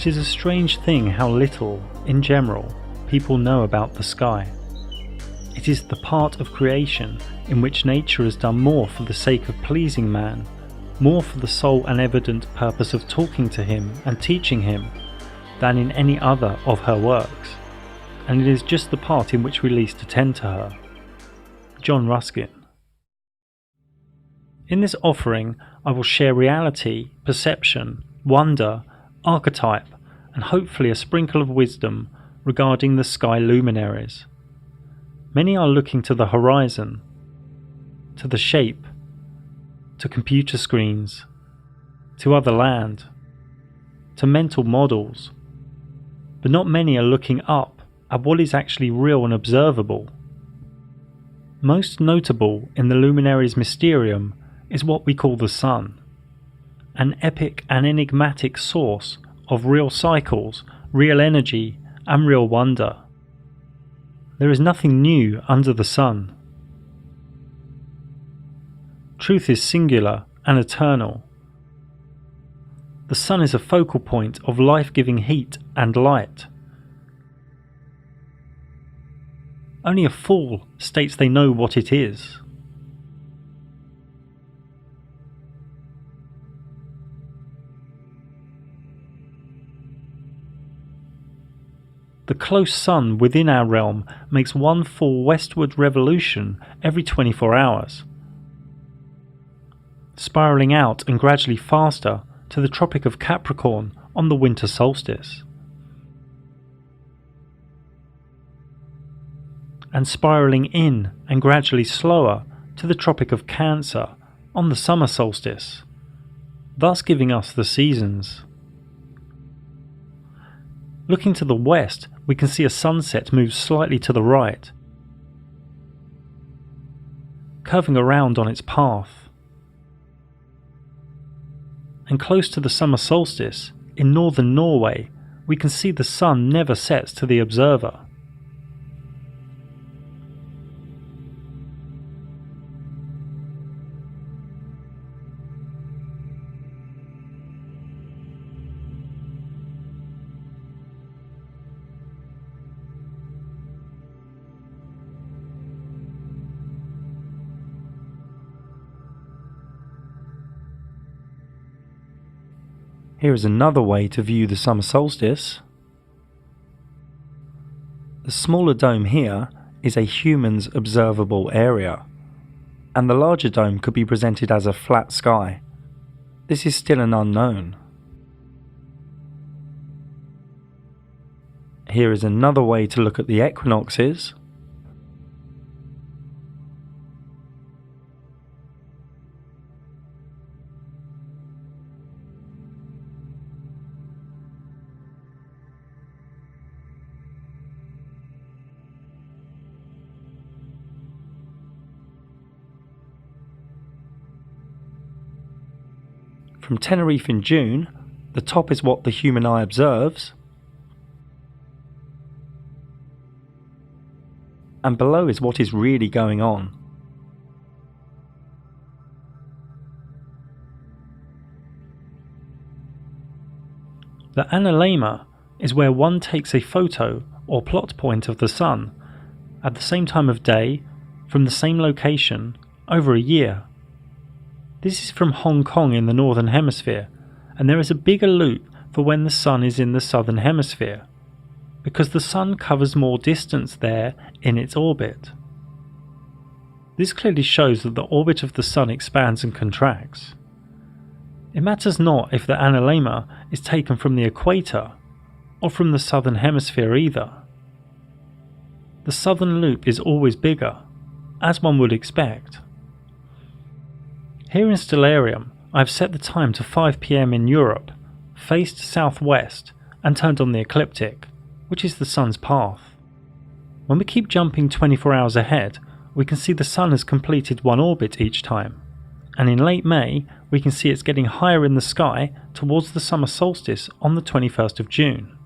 It is a strange thing how little, in general, people know about the sky. It is the part of creation in which nature has done more for the sake of pleasing man, more for the sole and evident purpose of talking to him and teaching him, than in any other of her works, and it is just the part in which we least attend to her. John Ruskin. In this offering, I will share reality, perception, wonder, archetype, and hopefully a sprinkle of wisdom regarding the sky luminaries. Many are looking to the horizon, to the shape, to computer screens, to other land, to mental models, but not many are looking up at what is actually real and observable. Most notable in the Luminaries' Mysterium is what we call the sun, an epic and enigmatic source of real cycles, real energy, and real wonder. There is nothing new under the sun. Truth is singular and eternal. The sun is a focal point of life-giving heat and light. Only a fool states they know what it is. The close sun within our realm makes one full westward revolution every 24 hours, spiralling out and gradually faster to the Tropic of Capricorn on the winter solstice, and spiralling in and gradually slower to the Tropic of Cancer on the summer solstice, thus giving us the seasons. Looking to the west, we can see a sunset move slightly to the right, curving around on its path. And close to the summer solstice, in northern Norway, we can see the sun never sets to the observer. Here is another way to view the summer solstice. The smaller dome here is a human's observable area, and the larger dome could be presented as a flat sky. This is still an unknown. Here is another way to look at the equinoxes. From Tenerife in June, the top is what the human eye observes, and below is what is really going on. The analemma is where one takes a photo or plot point of the sun at the same time of day, from the same location, over a year. This is from Hong Kong in the Northern Hemisphere, and there is a bigger loop for when the sun is in the Southern Hemisphere, because the sun covers more distance there in its orbit. This clearly shows that the orbit of the sun expands and contracts. It matters not if the analemma is taken from the equator or from the Southern Hemisphere either. The southern loop is always bigger, as one would expect. Here in Stellarium, I have set the time to 5 PM in Europe, faced southwest, and turned on the ecliptic, which is the sun's path. When we keep jumping 24 hours ahead, we can see the sun has completed one orbit each time, and in late May we can see it's getting higher in the sky towards the summer solstice on the 21st of June,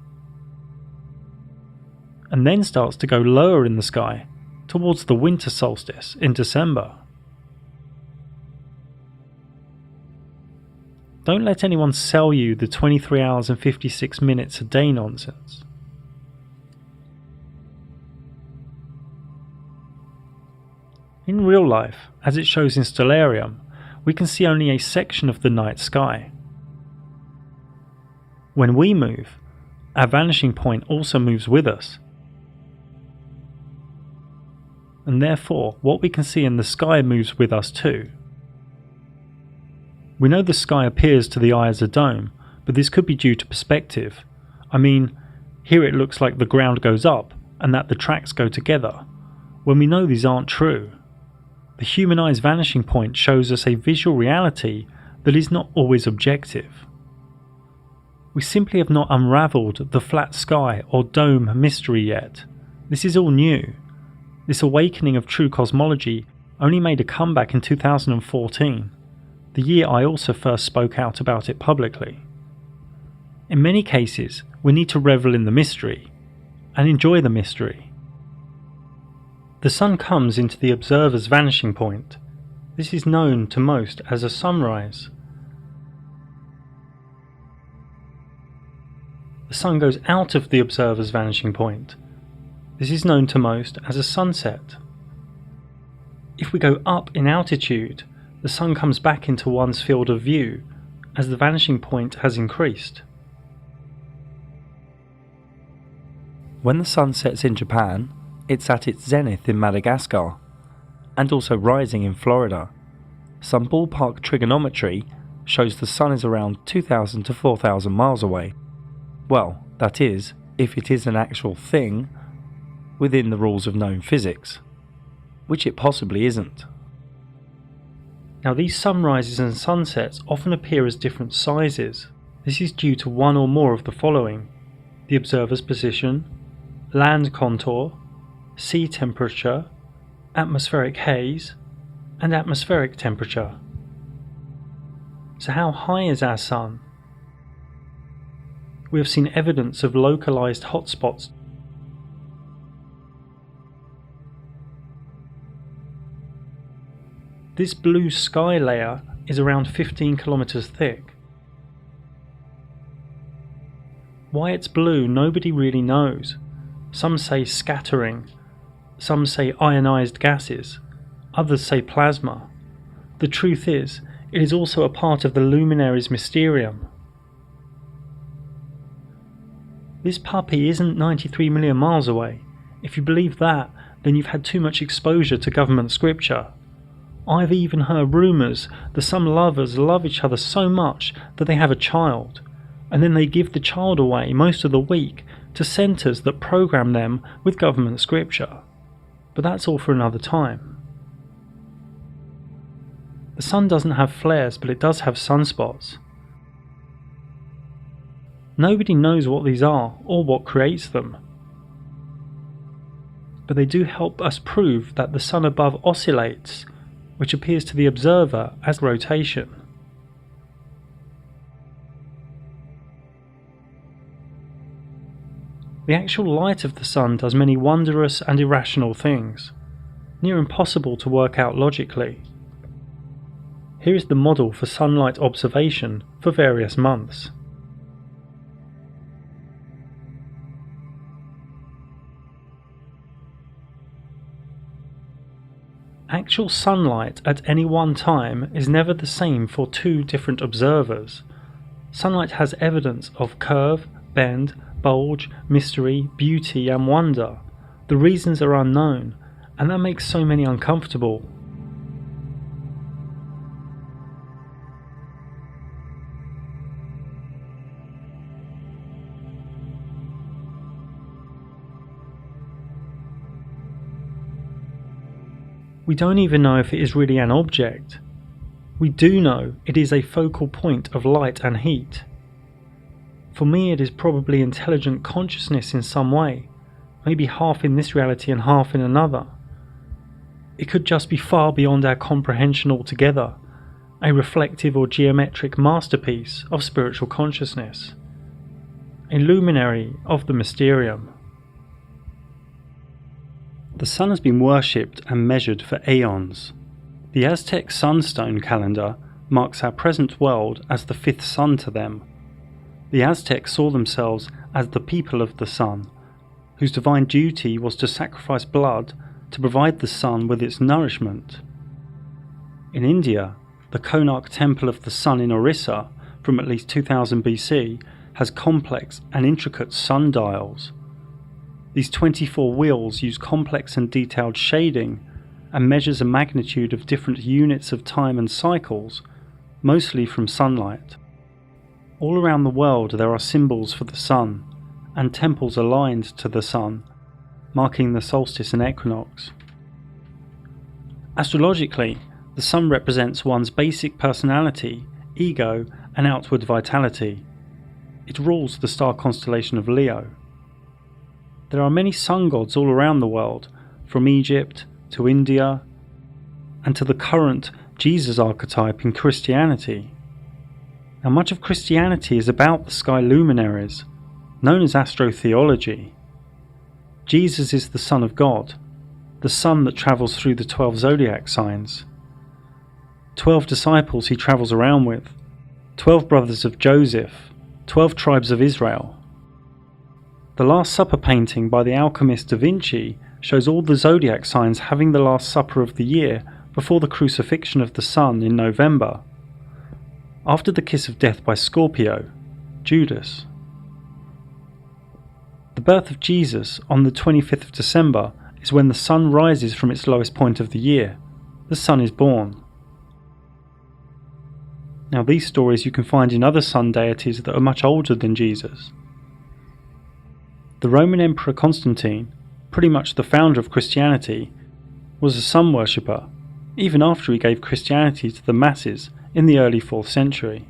and then starts to go lower in the sky towards the winter solstice in December. Don't let anyone sell you the 23 hours and 56 minutes a day nonsense. In real life, as it shows in Stellarium, we can see only a section of the night sky. When we move, our vanishing point also moves with us. And therefore, what we can see in the sky moves with us too. We know the sky appears to the eye as a dome, but this could be due to perspective. I mean, here it looks like the ground goes up and that the tracks go together, when we know these aren't true. The human eye's vanishing point shows us a visual reality that is not always objective. We simply have not unravelled the flat sky or dome mystery yet. This is all new. This awakening of true cosmology only made a comeback in 2014, the year I also first spoke out about it publicly. In many cases, we need to revel in the mystery and enjoy the mystery. The sun comes into the observer's vanishing point. This is known to most as a sunrise. The sun goes out of the observer's vanishing point. This is known to most as a sunset. If we go up in altitude, the sun comes back into one's field of view as the vanishing point has increased. When the sun sets in Japan, it's at its zenith in Madagascar, and also rising in Florida. Some ballpark trigonometry shows the sun is around 2,000 to 4,000 miles away. Well, that is, if it is an actual thing within the rules of known physics, which it possibly isn't. Now, these sunrises and sunsets often appear as different sizes. This is due to one or more of the following: the observer's position, land contour, sea temperature, atmospheric haze, and atmospheric temperature. So how high is our sun? We have seen evidence of localized hotspots. This blue sky layer is around 15 kilometers thick. Why it's blue, nobody really knows. Some say scattering, some say ionized gases, others say plasma. The truth is, it is also a part of the Luminaries Mysterium. This puppy isn't 93 million miles away. If you believe that, then you've had too much exposure to government scripture. I've even heard rumours that some lovers love each other so much that they have a child, and then they give the child away most of the week to centres that program them with government scripture. But that's all for another time. The sun doesn't have flares, but it does have sunspots. Nobody knows what these are or what creates them. But they do help us prove that the sun above oscillates, which appears to the observer as rotation. The actual light of the sun does many wondrous and irrational things, near impossible to work out logically. Here is the model for sunlight observation for various months. Actual sunlight at any one time is never the same for two different observers. Sunlight has evidence of curve, bend, bulge, mystery, beauty and wonder. The reasons are unknown, and that makes so many uncomfortable. We don't even know if it is really an object. We do know it is a focal point of light and heat. For me, it is probably intelligent consciousness in some way, maybe half in this reality and half in another. It could just be far beyond our comprehension altogether, a reflective or geometric masterpiece of spiritual consciousness, a luminary of the Mysterium. The sun has been worshipped and measured for aeons. The Aztec sunstone calendar marks our present world as the fifth sun to them. The Aztecs saw themselves as the people of the sun, whose divine duty was to sacrifice blood to provide the sun with its nourishment. In India, the Konark Temple of the Sun in Orissa, from at least 2000 BC, has complex and intricate sundials. These 24 wheels use complex and detailed shading and measures a magnitude of different units of time and cycles, mostly from sunlight. All around the world there are symbols for the sun, and temples aligned to the sun, marking the solstice and equinox. Astrologically, the sun represents one's basic personality, ego, and outward vitality. It rules the star constellation of Leo. There are many sun gods all around the world, from Egypt to India, and to the current Jesus archetype in Christianity. Now, much of Christianity is about the sky luminaries, known as astrotheology. Jesus is the Son of God, the sun that travels through the 12 zodiac signs. 12 disciples he travels around with, 12 brothers of Joseph, 12 tribes of Israel. The Last Supper painting by the alchemist Da Vinci shows all the zodiac signs having the Last Supper of the year before the crucifixion of the sun in November, after the kiss of death by Scorpio, Judas. The birth of Jesus on the 25th of December is when the sun rises from its lowest point of the year. The sun is born. Now, these stories you can find in other sun deities that are much older than Jesus. The Roman Emperor Constantine, pretty much the founder of Christianity, was a sun worshipper, even after he gave Christianity to the masses in the early 4th century.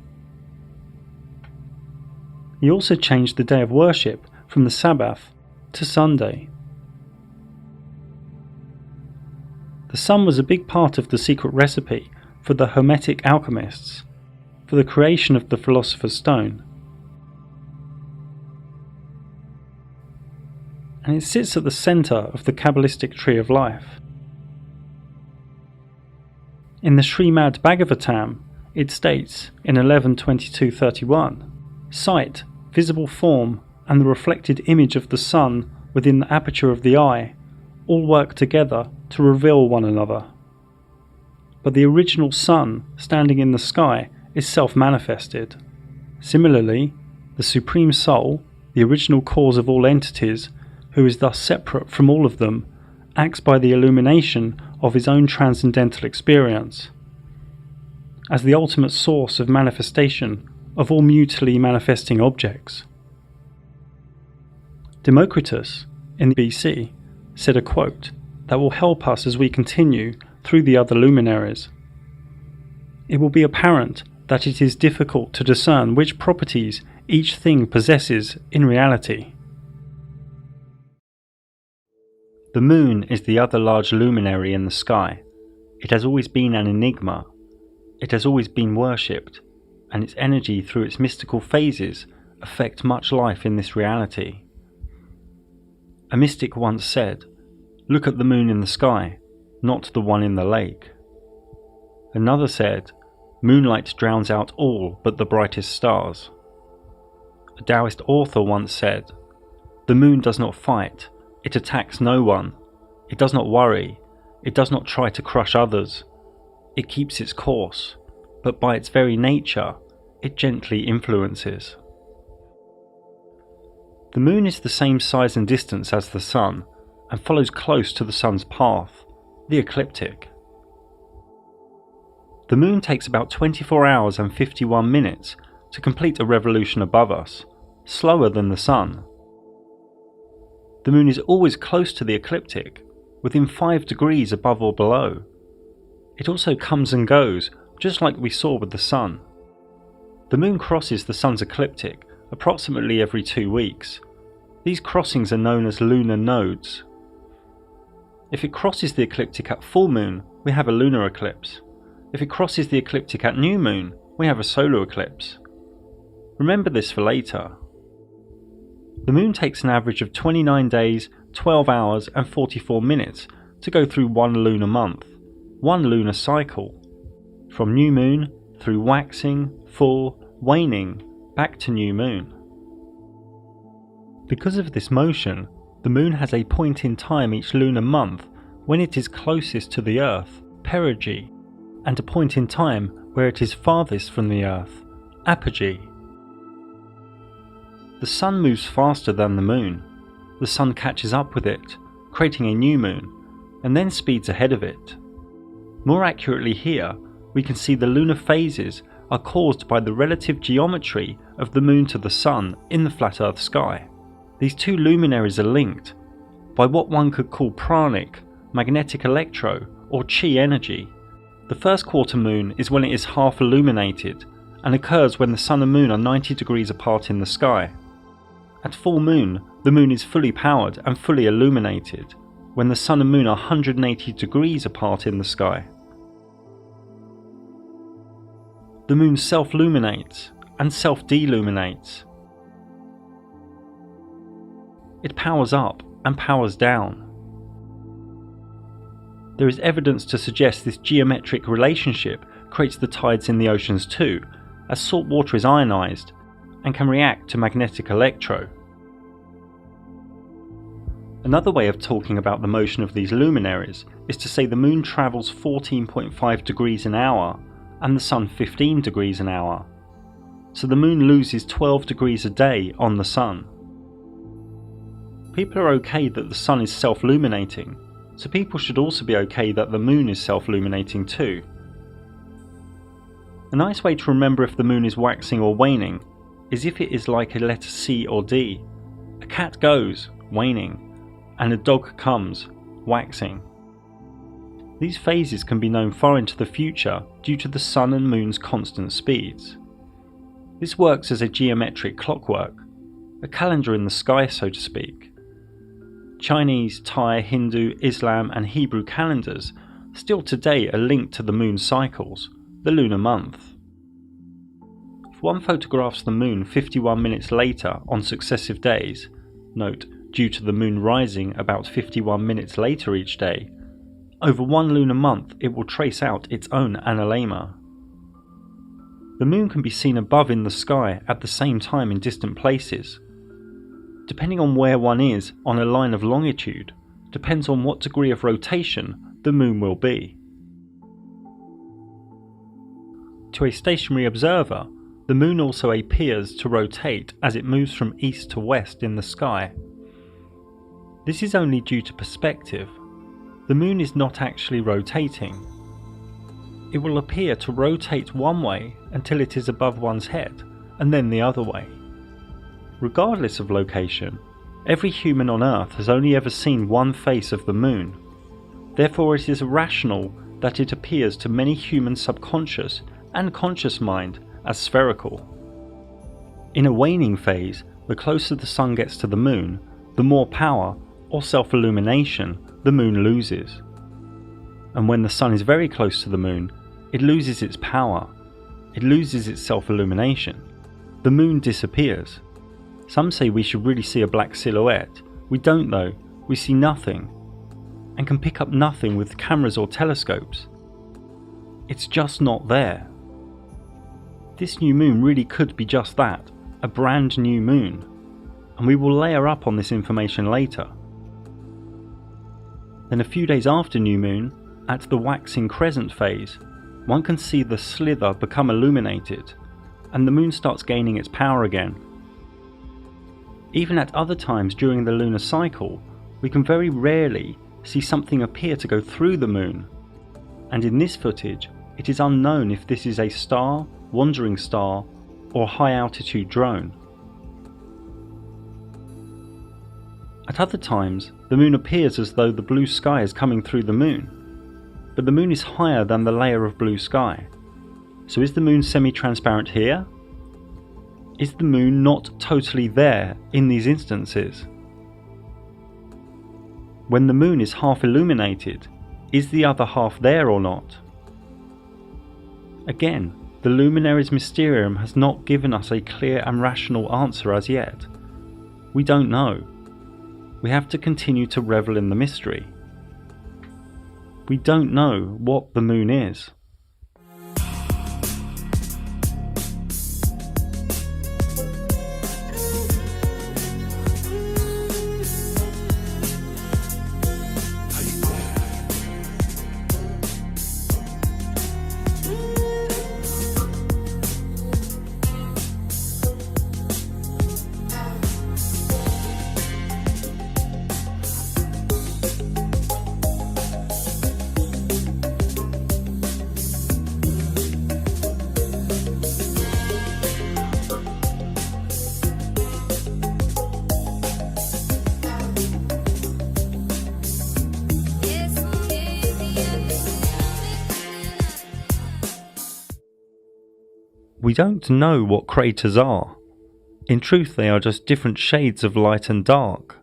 He also changed the day of worship from the Sabbath to Sunday. The sun was a big part of the secret recipe for the Hermetic alchemists, for the creation of the Philosopher's Stone. And it sits at the centre of the Kabbalistic tree of life. In the Srimad Bhagavatam, it states in 11.22.31, sight, visible form, and the reflected image of the sun within the aperture of the eye all work together to reveal one another. But the original sun standing in the sky is self-manifested. Similarly, the Supreme Soul, the original cause of all entities, who is thus separate from all of them, acts by the illumination of his own transcendental experience. As the ultimate source of manifestation of all mutually manifesting objects. Democritus, in BC, said a quote that will help us as we continue through the other luminaries. It will be apparent that it is difficult to discern which properties each thing possesses in reality. The moon is the other large luminary in the sky. It has always been an enigma. It has always been worshipped, and its energy through its mystical phases affect much life in this reality. A mystic once said, "Look at the moon in the sky, not the one in the lake." Another said, "Moonlight drowns out all but the brightest stars." A Taoist author once said, "The moon does not fight, it attacks no one, it does not worry, it does not try to crush others. It keeps its course, but by its very nature, it gently influences." The moon is the same size and distance as the sun, and follows close to the sun's path, the ecliptic. The moon takes about 24 hours and 51 minutes to complete a revolution above us, slower than the sun. The moon is always close to the ecliptic, within 5 degrees above or below. It also comes and goes, just like we saw with the sun. The moon crosses the sun's ecliptic approximately every 2 weeks. These crossings are known as lunar nodes. If it crosses the ecliptic at full moon, we have a lunar eclipse. If it crosses the ecliptic at new moon, we have a solar eclipse. Remember this for later. The moon takes an average of 29 days, 12 hours and 44 minutes to go through one lunar month, one lunar cycle, from new moon through waxing, full, waning, back to new moon. Because of this motion, the moon has a point in time each lunar month when it is closest to the Earth, perigee, and a point in time where it is farthest from the Earth, apogee. The Sun moves faster than the moon. The Sun catches up with it, creating a new moon, and then speeds ahead of it. More accurately here, we can see the lunar phases are caused by the relative geometry of the moon to the Sun in the flat Earth sky. These two luminaries are linked by what one could call pranic, magnetic electro, or chi energy. The first quarter moon is when it is half illuminated and occurs when the Sun and Moon are 90 degrees apart in the sky. At full moon, the moon is fully powered and fully illuminated when the Sun and Moon are 180 degrees apart in the sky. The moon self-luminates and self-deluminates. It powers up and powers down. There is evidence to suggest this geometric relationship creates the tides in the oceans too, as salt water is ionized and can react to magnetic electro. Another way of talking about the motion of these luminaries is to say the moon travels 14.5 degrees an hour and the Sun 15 degrees an hour. So the moon loses 12 degrees a day on the Sun. People are okay that the Sun is self-luminating, so people should also be okay that the moon is self-luminating too. A nice way to remember if the moon is waxing or waning is if it is like a letter C or D. A cat goes, waning, and a dog comes, waxing. These phases can be known far into the future due to the Sun and Moon's constant speeds. This works as a geometric clockwork, a calendar in the sky so to speak. Chinese, Thai, Hindu, Islam and Hebrew calendars still today are linked to the moon cycles, the lunar month. If one photographs the moon 51 minutes later on successive days, note due to the moon rising about 51 minutes later each day, over one lunar month it will trace out its own analemma. The moon can be seen above in the sky at the same time in distant places. Depending on where one is on a line of longitude, depends on what degree of rotation the moon will be. To a stationary observer, the moon also appears to rotate as it moves from east to west in the sky. This is only due to perspective. The moon is not actually rotating. It will appear to rotate one way until it is above one's head, and then the other way. Regardless of location, every human on Earth has only ever seen one face of the moon. Therefore it is rational that it appears to many human subconscious and conscious mind as spherical. In a waning phase, the closer the Sun gets to the moon, the more power, or self-illumination, the moon loses. And when the Sun is very close to the moon, it loses its power, it loses its self-illumination. The moon disappears. Some say we should really see a black silhouette. We don't though, we see nothing, and can pick up nothing with cameras or telescopes. It's just not there. This new moon really could be just that, a brand new moon, and we will layer up on this information later. Then a few days after new moon, at the waxing crescent phase, one can see the slither become illuminated, and the moon starts gaining its power again. Even at other times during the lunar cycle, we can very rarely see something appear to go through the moon, and in this footage it is unknown if this is a star, wandering star, or high altitude drone. At other times, the moon appears as though the blue sky is coming through the moon, but the moon is higher than the layer of blue sky. So is the moon semi-transparent here? Is the moon not totally there in these instances? When the moon is half illuminated, is the other half there or not? Again, the Luminaries Mysterium has not given us a clear and rational answer as yet. We don't know. We have to continue to revel in the mystery. We don't know what the moon is. don't know what craters are. In truth, they are just different shades of light and dark.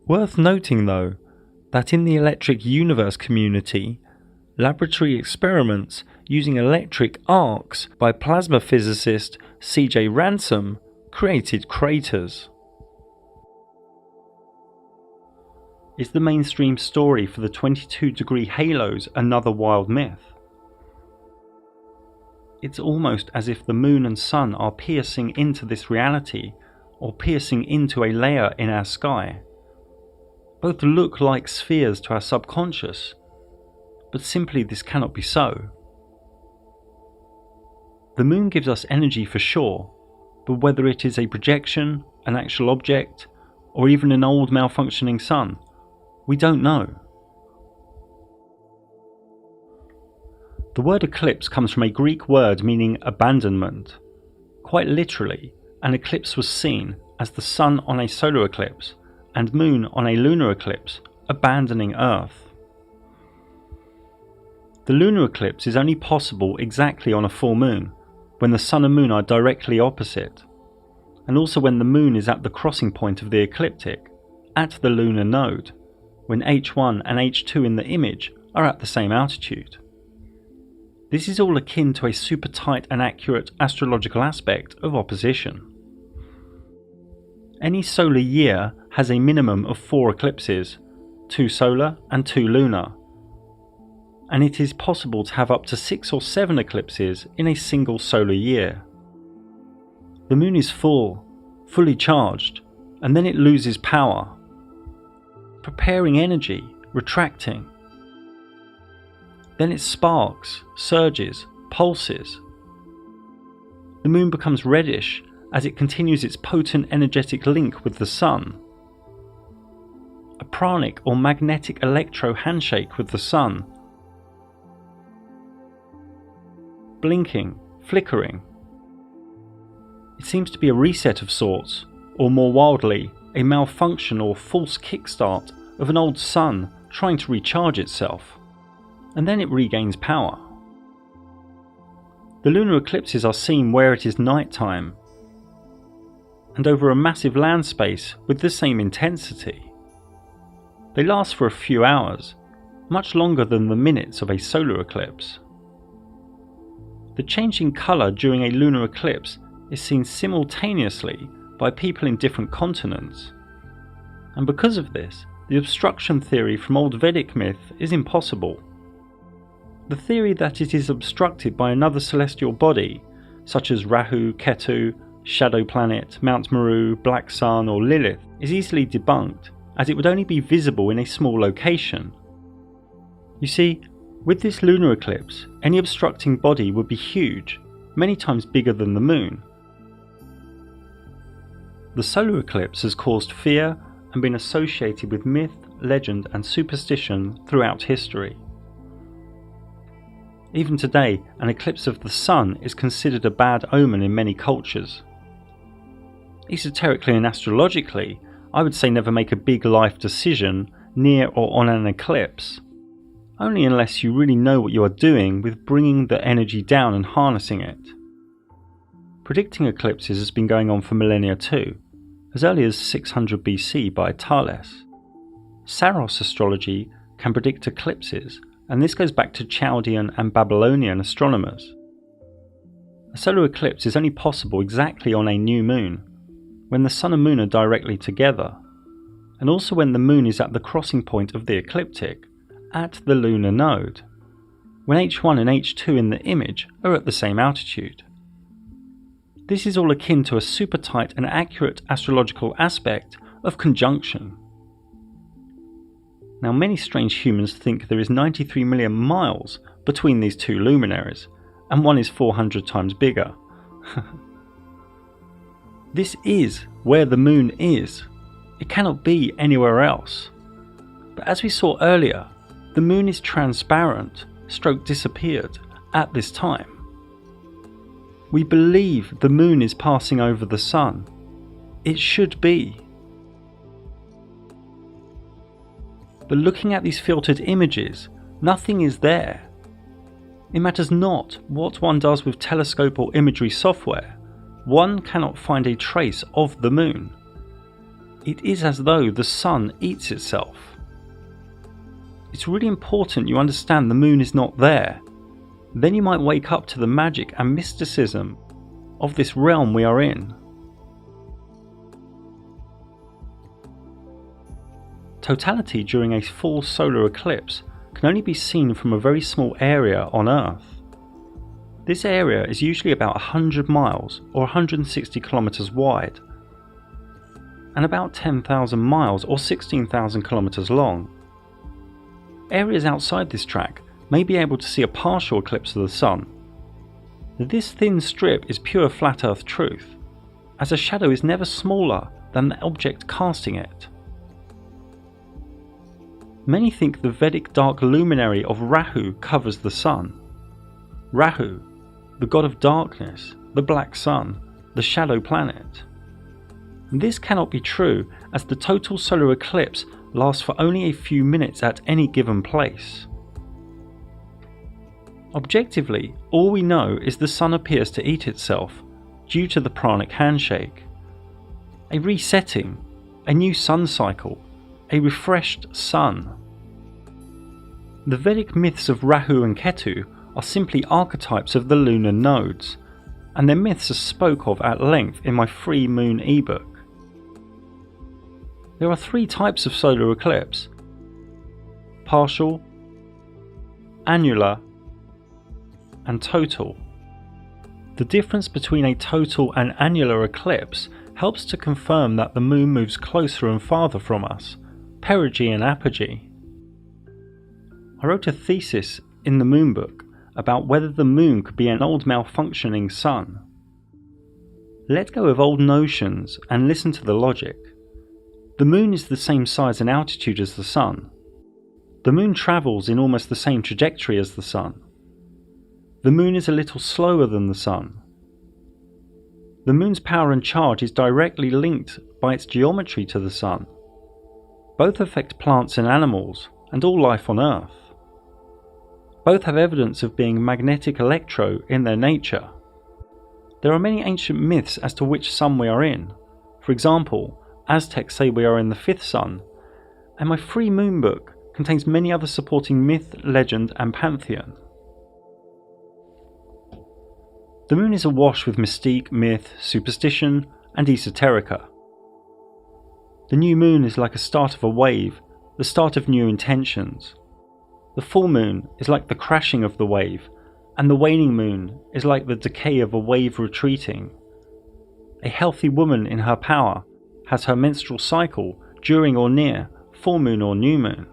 Worth noting though, that in the electric universe community, laboratory experiments using electric arcs by plasma physicist C.J. Ransom created craters. Is the mainstream story for the 22-degree halos another wild myth? It's almost as if the moon and sun are piercing into this reality, or piercing into a layer in our sky. Both look like spheres to our subconscious, but simply this cannot be so. The moon gives us energy for sure, but whether it is a projection, an actual object, or even an old malfunctioning sun, we don't know. The word eclipse comes from a Greek word meaning abandonment. Quite literally, an eclipse was seen as the sun on a solar eclipse and moon on a lunar eclipse abandoning Earth. The lunar eclipse is only possible exactly on a full moon, when the sun and moon are directly opposite, and also when the moon is at the crossing point of the ecliptic, at the lunar node, when H1 and H2 in the image are at the same altitude. This is all akin to a super tight and accurate astrological aspect of opposition. Any solar year has a minimum of 4 eclipses, 2 solar and 2 lunar, and it is possible to have up to 6 or 7 eclipses in a single solar year. The moon is full, fully charged, and then it loses power, preparing energy, retracting. Then it sparks, surges, pulses. The moon becomes reddish as it continues its potent energetic link with the sun. A pranic or magnetic electro handshake with the sun. Blinking, flickering. It seems to be a reset of sorts, or more wildly, a malfunction or false kickstart of an old sun trying to recharge itself, and then it regains power. The lunar eclipses are seen where it is night time, and over a massive land space with the same intensity. They last for a few hours, much longer than the minutes of a solar eclipse. The change in colour during a lunar eclipse is seen simultaneously by people in different continents, and because of this, the obstruction theory from old Vedic myth is impossible. The theory that it is obstructed by another celestial body, such as Rahu, Ketu, Shadow Planet, Mount Meru, Black Sun or Lilith, is easily debunked, as it would only be visible in a small location. You see, with this lunar eclipse, any obstructing body would be huge, many times bigger than the moon. The solar eclipse has caused fear and been associated with myth, legend and superstition throughout history. Even today, an eclipse of the sun is considered a bad omen in many cultures. Esoterically and astrologically, I would say never make a big life decision near or on an eclipse, only unless you really know what you are doing with bringing the energy down and harnessing it. Predicting eclipses has been going on for millennia too, as early as 600 BC by Thales. Saros astrology can predict eclipses, and this goes back to Chaldean and Babylonian astronomers. A solar eclipse is only possible exactly on a new moon, when the sun and moon are directly together, and also when the moon is at the crossing point of the ecliptic, at the lunar node, when H1 and H2 in the image are at the same altitude. This is all akin to a super tight and accurate astrological aspect of conjunction. Now, many strange humans think there is 93 million miles between these two luminaries, and one is 400 times bigger. This is where the moon is. It cannot be anywhere else. But as we saw earlier, the moon is transparent, stroke disappeared, at this time. We believe the moon is passing over the sun. It should be. But looking at these filtered images, nothing is there. It matters not what one does with telescope or imagery software, one cannot find a trace of the moon. It is as though the sun eats itself. It's really important you understand the moon is not there. Then you might wake up to the magic and mysticism of this realm we are in. Totality during a full solar eclipse can only be seen from a very small area on Earth. This area is usually about 100 miles or 160 kilometers wide, and about 10,000 miles or 16,000 kilometers long. Areas outside this track may be able to see a partial eclipse of the sun. This thin strip is pure flat Earth truth, as a shadow is never smaller than the object casting it. Many think the Vedic dark luminary of Rahu covers the sun. Rahu, the god of darkness, the black sun, the shadow planet. This cannot be true, as the total solar eclipse lasts for only a few minutes at any given place. Objectively, all we know is the sun appears to eat itself due to the pranic handshake. A resetting, a new sun cycle, a refreshed sun. The Vedic myths of Rahu and Ketu are simply archetypes of the lunar nodes, and their myths are spoke of at length in my free moon ebook. There are three types of solar eclipse: partial, annular, and total. The difference between a total and annular eclipse helps to confirm that the moon moves closer and farther from us, perigee and apogee. I wrote a thesis in the moon book about whether the moon could be an old malfunctioning sun. Let go of old notions and listen to the logic. The moon is the same size and altitude as the sun. The moon travels in almost the same trajectory as the sun. The moon is a little slower than the sun. The moon's power and charge is directly linked by its geometry to the sun. Both affect plants and animals, and all life on Earth. Both have evidence of being magnetic electro in their nature. There are many ancient myths as to which sun we are in. For example, Aztecs say we are in the fifth sun, and my free moon book contains many other supporting myth, legend, and pantheon. The moon is awash with mystique, myth, superstition, and esoterica. The new moon is like a start of a wave, the start of new intentions. The full moon is like the crashing of the wave, and the waning moon is like the decay of a wave retreating. A healthy woman in her power has her menstrual cycle during or near full moon or new moon.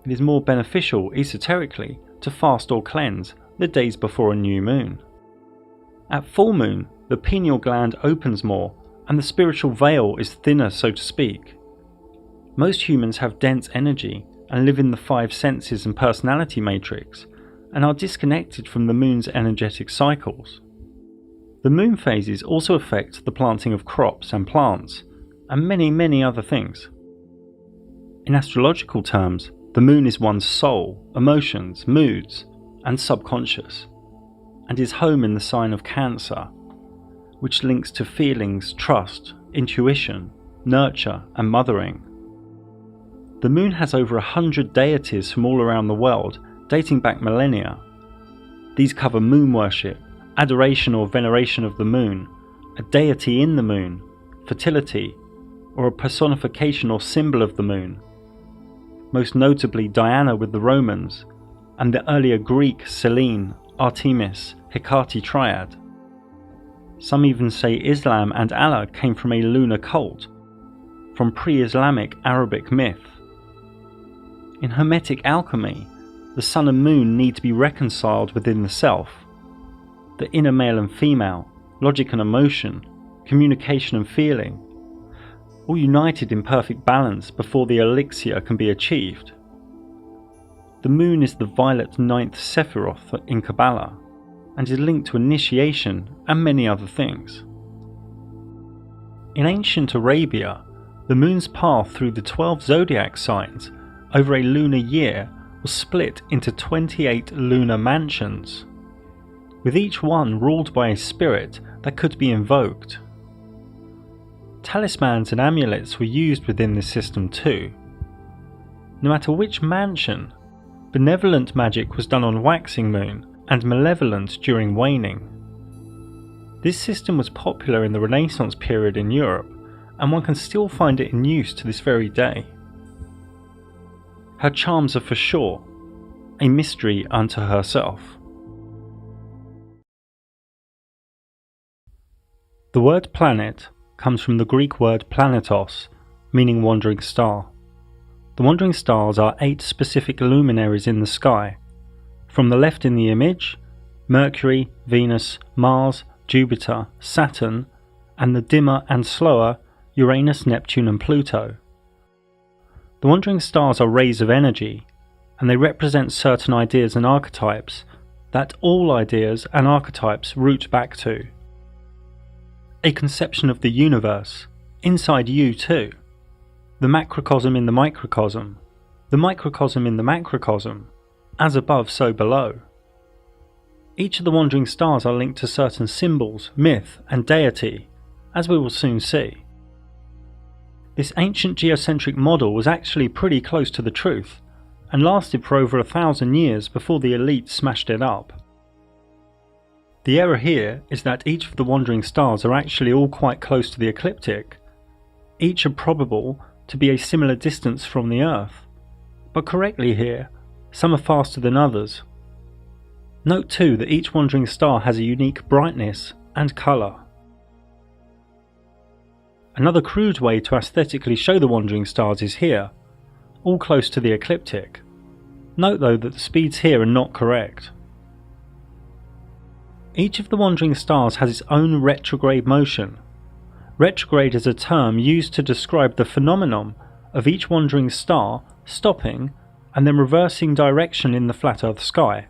It is more beneficial esoterically to fast or cleanse the days before a new moon. At full moon, the pineal gland opens more and the spiritual veil is thinner, so to speak. Most humans have dense energy and live in the five senses and personality matrix, and are disconnected from the moon's energetic cycles. The moon phases also affect the planting of crops and plants, and many other things. In astrological terms, the moon is one's soul, emotions, moods, and subconscious, and is home in the sign of Cancer, which links to feelings, trust, intuition, nurture, and mothering. The moon has over 100 deities from all around the world, dating back millennia. These cover moon worship, adoration or veneration of the moon, a deity in the moon, fertility, or a personification or symbol of the moon. Most notably Diana with the Romans, and the earlier Greek Selene, Artemis, Hecate triad. Some even say Islam and Allah came from a lunar cult, from pre-Islamic Arabic myth. In Hermetic alchemy, the sun and moon need to be reconciled within the self. The inner male and female, logic and emotion, communication and feeling, all united in perfect balance before the elixir can be achieved. The moon is the violet ninth Sephiroth in Kabbalah, and is linked to initiation and many other things. In ancient Arabia, the moon's path through the 12 zodiac signs over a lunar year was split into 28 lunar mansions. with each one ruled by a spirit that could be invoked. Talismans and amulets were used within this system too. No matter which mansion, benevolent magic was done on waxing moon and malevolent during waning. This system was popular in the Renaissance period in Europe, and one can still find it in use to this very day. Her charms are for sure a mystery unto herself. The word planet comes from the Greek word planetos, meaning wandering star. The wandering stars are 8 specific luminaries in the sky. From the left in the image, Mercury, Venus, Mars, Jupiter, Saturn, and the dimmer and slower Uranus, Neptune and Pluto. The wandering stars are rays of energy, and they represent certain ideas and archetypes that all ideas and archetypes root back to. A conception of the universe, inside you too. The macrocosm in the microcosm in the macrocosm, as above so below. Each of the wandering stars are linked to certain symbols, myth and deity, as we will soon see. This ancient geocentric model was actually pretty close to the truth, and lasted for over 1,000 years before the elite smashed it up. The error here is that each of the wandering stars are actually all quite close to the ecliptic. Each are probable to be a similar distance from the Earth, but correctly here, some are faster than others. Note too that each wandering star has a unique brightness and colour. Another crude way to aesthetically show the wandering stars is here, all close to the ecliptic. Note though that the speeds here are not correct. Each of the wandering stars has its own retrograde motion. Retrograde is a term used to describe the phenomenon of each wandering star stopping and then reversing direction in the flat Earth sky,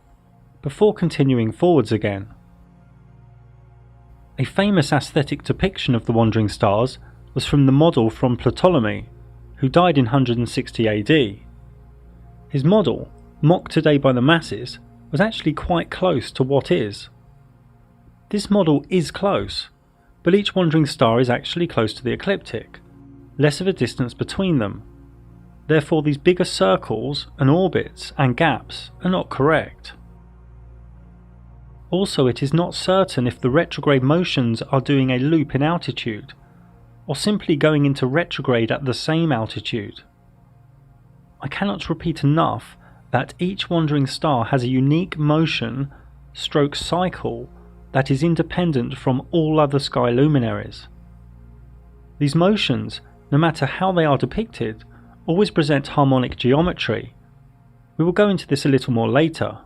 before continuing forwards again. A famous aesthetic depiction of the wandering stars was from the model from Ptolemy, who died in 160 AD. His model, mocked today by the masses, was actually quite close to what is. This model is close, but each wandering star is actually close to the ecliptic, less of a distance between them. Therefore these bigger circles and orbits and gaps are not correct. Also, it is not certain if the retrograde motions are doing a loop in altitude, or simply going into retrograde at the same altitude. I cannot repeat enough that each wandering star has a unique motion stroke cycle that is independent from all other sky luminaries. These motions, no matter how they are depicted, always present harmonic geometry. We will go into this a little more later.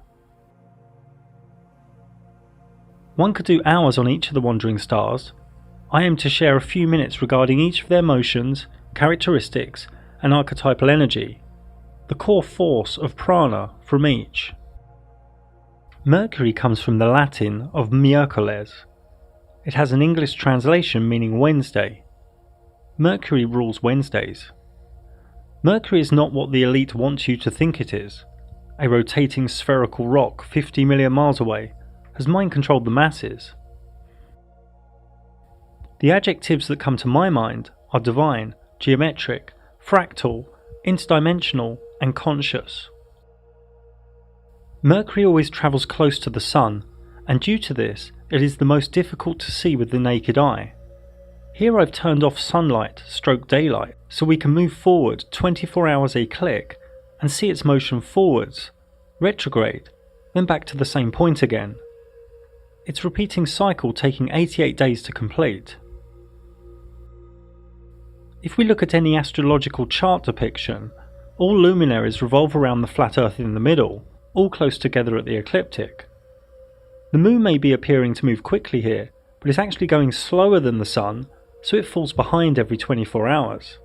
One could do hours on each of the wandering stars. I aim to share a few minutes regarding each of their motions, characteristics and archetypal energy, the core force of prana from each. Mercury comes from the Latin of miércoles. It has an English translation meaning Wednesday. Mercury rules Wednesdays. Mercury is not what the elite want you to think it is, a rotating spherical rock 50 million miles away, has mind-controlled the masses. The adjectives that come to my mind are divine, geometric, fractal, interdimensional and conscious. Mercury always travels close to the Sun, and due to this it is the most difficult to see with the naked eye. Here I've turned off sunlight stroke daylight so we can move forward 24 hours a click and see its motion forwards, retrograde, then back to the same point again. Its repeating cycle taking 88 days to complete. If we look at any astrological chart depiction, all luminaries revolve around the flat Earth in the middle, all close together at the ecliptic. The Moon may be appearing to move quickly here, but it's actually going slower than the Sun, so it falls behind every 24 hours.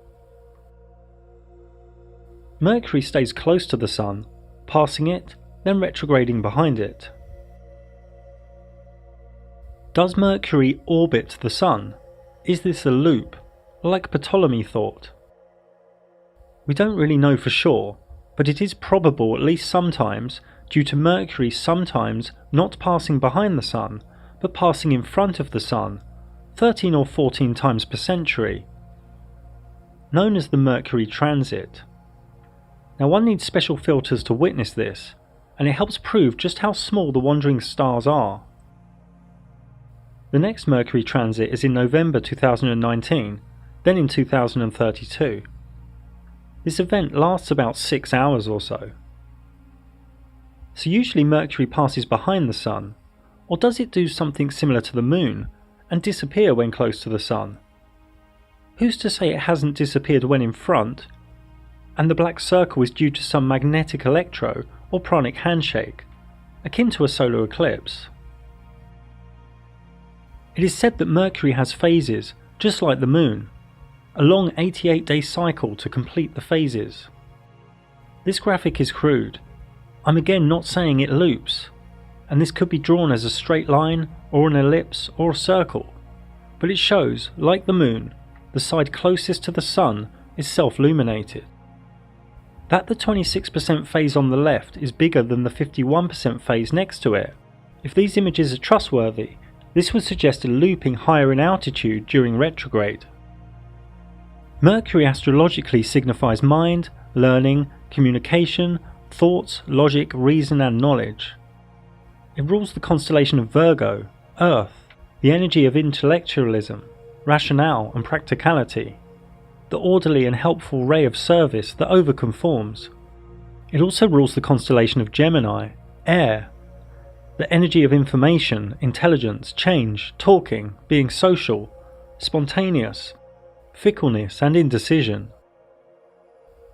Mercury stays close to the Sun, passing it, then retrograding behind it. Does Mercury orbit the Sun? Is this a loop, like Ptolemy thought? We don't really know for sure, but it is probable at least sometimes due to Mercury sometimes not passing behind the Sun, but passing in front of the Sun, 13 or 14 times per century, known as the Mercury transit. Now one needs special filters to witness this, and it helps prove just how small the wandering stars are. The next Mercury transit is in November 2019, then in 2032. This event lasts about 6 hours or so. So usually Mercury passes behind the Sun, or does it do something similar to the Moon and disappear when close to the Sun? Who's to say it hasn't disappeared when in front, and the black circle is due to some magnetic electro or pranic handshake, akin to a solar eclipse? It is said that Mercury has phases, just like the Moon, a long 88-day cycle to complete the phases. This graphic is crude. I'm again not saying it loops, and this could be drawn as a straight line or an ellipse or a circle, but it shows, like the Moon, the side closest to the Sun is self-luminated. That the 26% phase on the left is bigger than the 51% phase next to it. If these images are trustworthy, this would suggest a looping higher in altitude during retrograde. Mercury astrologically signifies mind, learning, communication, thoughts, logic, reason and knowledge. It rules the constellation of Virgo, Earth, the energy of intellectualism, rationale and practicality, the orderly and helpful ray of service that overconforms. It also rules the constellation of Gemini, Air, the energy of information, intelligence, change, talking, being social, spontaneous, fickleness and indecision.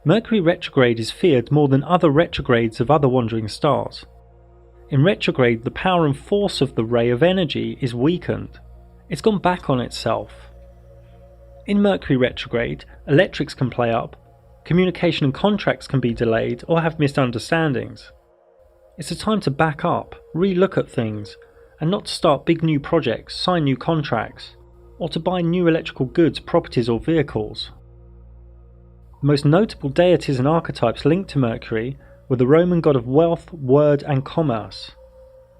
Mercury retrograde is feared more than other retrogrades of other wandering stars. In retrograde, the power and force of the ray of energy is weakened. It's gone back on itself. In Mercury retrograde, electrics can play up, communication and contracts can be delayed or have misunderstandings. It's a time to back up, re-look at things, and not to start big new projects, sign new contracts, or to buy new electrical goods, properties or vehicles. The most notable deities and archetypes linked to Mercury were the Roman god of wealth, word and commerce.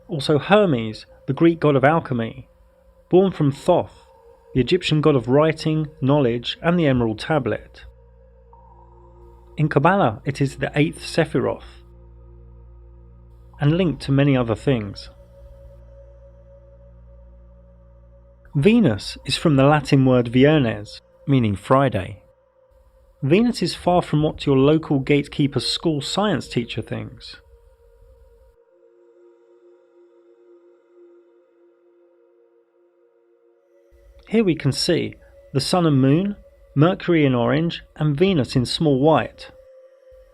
Also Hermes, the Greek god of alchemy, born from Thoth, the Egyptian god of writing, knowledge and the Emerald Tablet. In Kabbalah it is the 8th Sephiroth, and linked to many other things. Venus is from the Latin word viernes, meaning Friday. Venus is far from what your local gatekeeper school science teacher thinks. Here we can see the Sun and Moon, Mercury in orange and Venus in small white.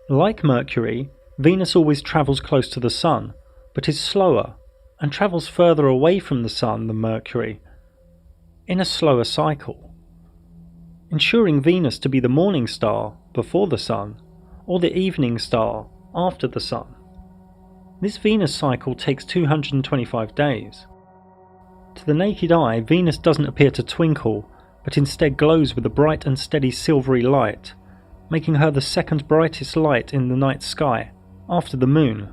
Like Mercury, Venus always travels close to the Sun, but is slower and travels further away from the Sun than Mercury, in a slower cycle, ensuring Venus to be the morning star before the Sun, or the evening star after the Sun. This Venus cycle takes 225 days. To the naked eye, Venus doesn't appear to twinkle, but instead glows with a bright and steady silvery light, making her the second brightest light in the night sky, after the Moon.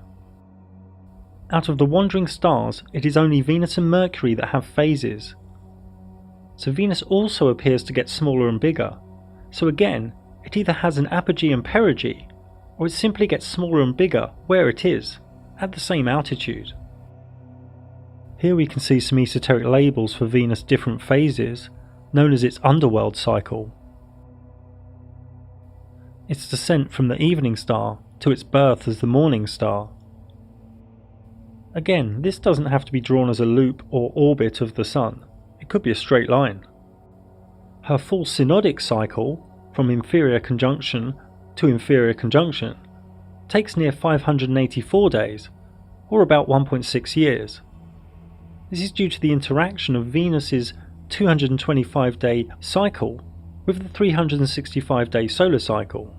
Out of the wandering stars, it is only Venus and Mercury that have phases. So Venus also appears to get smaller and bigger, so again, it either has an apogee and perigee, or it simply gets smaller and bigger where it is, at the same altitude. Here we can see some esoteric labels for Venus' different phases, known as its underworld cycle. Its descent from the evening star to its birth as the morning star. Again, this doesn't have to be drawn as a loop or orbit of the Sun, it could be a straight line. Her full synodic cycle, from inferior conjunction to inferior conjunction, takes near 584 days, or about 1.6 years. This is due to the interaction of Venus's 225-day cycle with the 365-day solar cycle.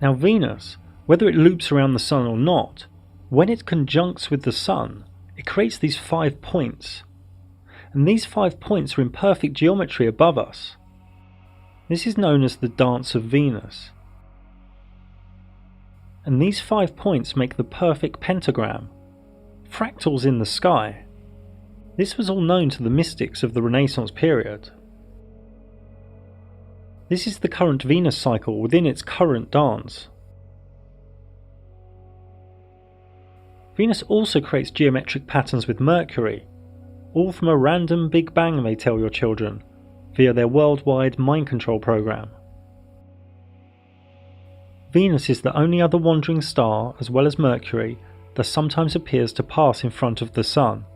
Now Venus, whether it loops around the Sun or not, when it conjuncts with the Sun, it creates these 5 points. And these 5 points are in perfect geometry above us. This is known as the dance of Venus. and these 5 points make the perfect pentagram. Fractals in the sky. This was all known to the mystics of the Renaissance period. This is the current Venus cycle within its current dance. Venus also creates geometric patterns with Mercury, all from a random Big Bang, they tell your children, via their worldwide mind control program. Venus is the only other wandering star, as well as Mercury, that sometimes appears to pass in front of the Sun.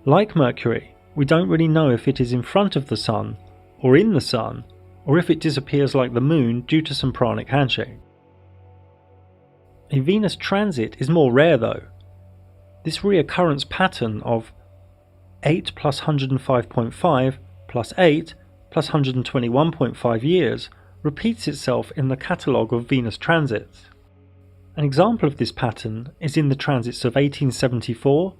Like Mercury, we don't really know if it is in front of the Sun, or in the Sun, or if it disappears like the Moon due to some pranic handshake. A Venus transit is more rare though. This reoccurrence pattern of 8 plus 105.5 plus 8 plus 121.5 years repeats itself in the catalogue of Venus transits. An example of this pattern is in the transits of 1874,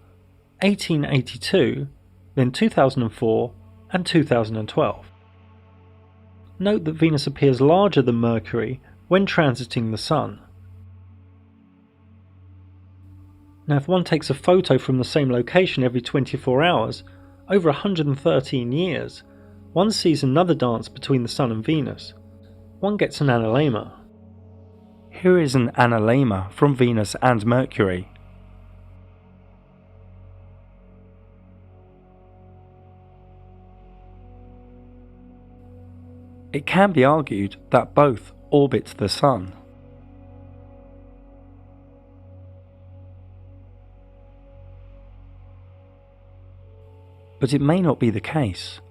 1882, then 2004 and 2012. Note that Venus appears larger than Mercury when transiting the Sun. Now if one takes a photo from the same location every 24 hours, over 113 years, one sees another dance between the Sun and Venus. One gets an analemma. Here is an analemma from Venus and Mercury. It can be argued that both orbit the Sun. But it may not be the case.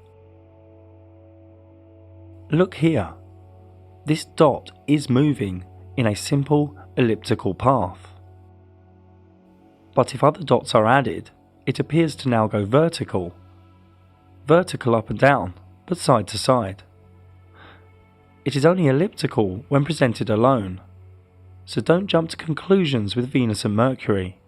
Look here. This dot is moving in a simple elliptical path. But if other dots are added, it appears to now go vertical. Vertical up and down, but side to side. It is only elliptical when presented alone, so don't jump to conclusions with Venus and Mercury.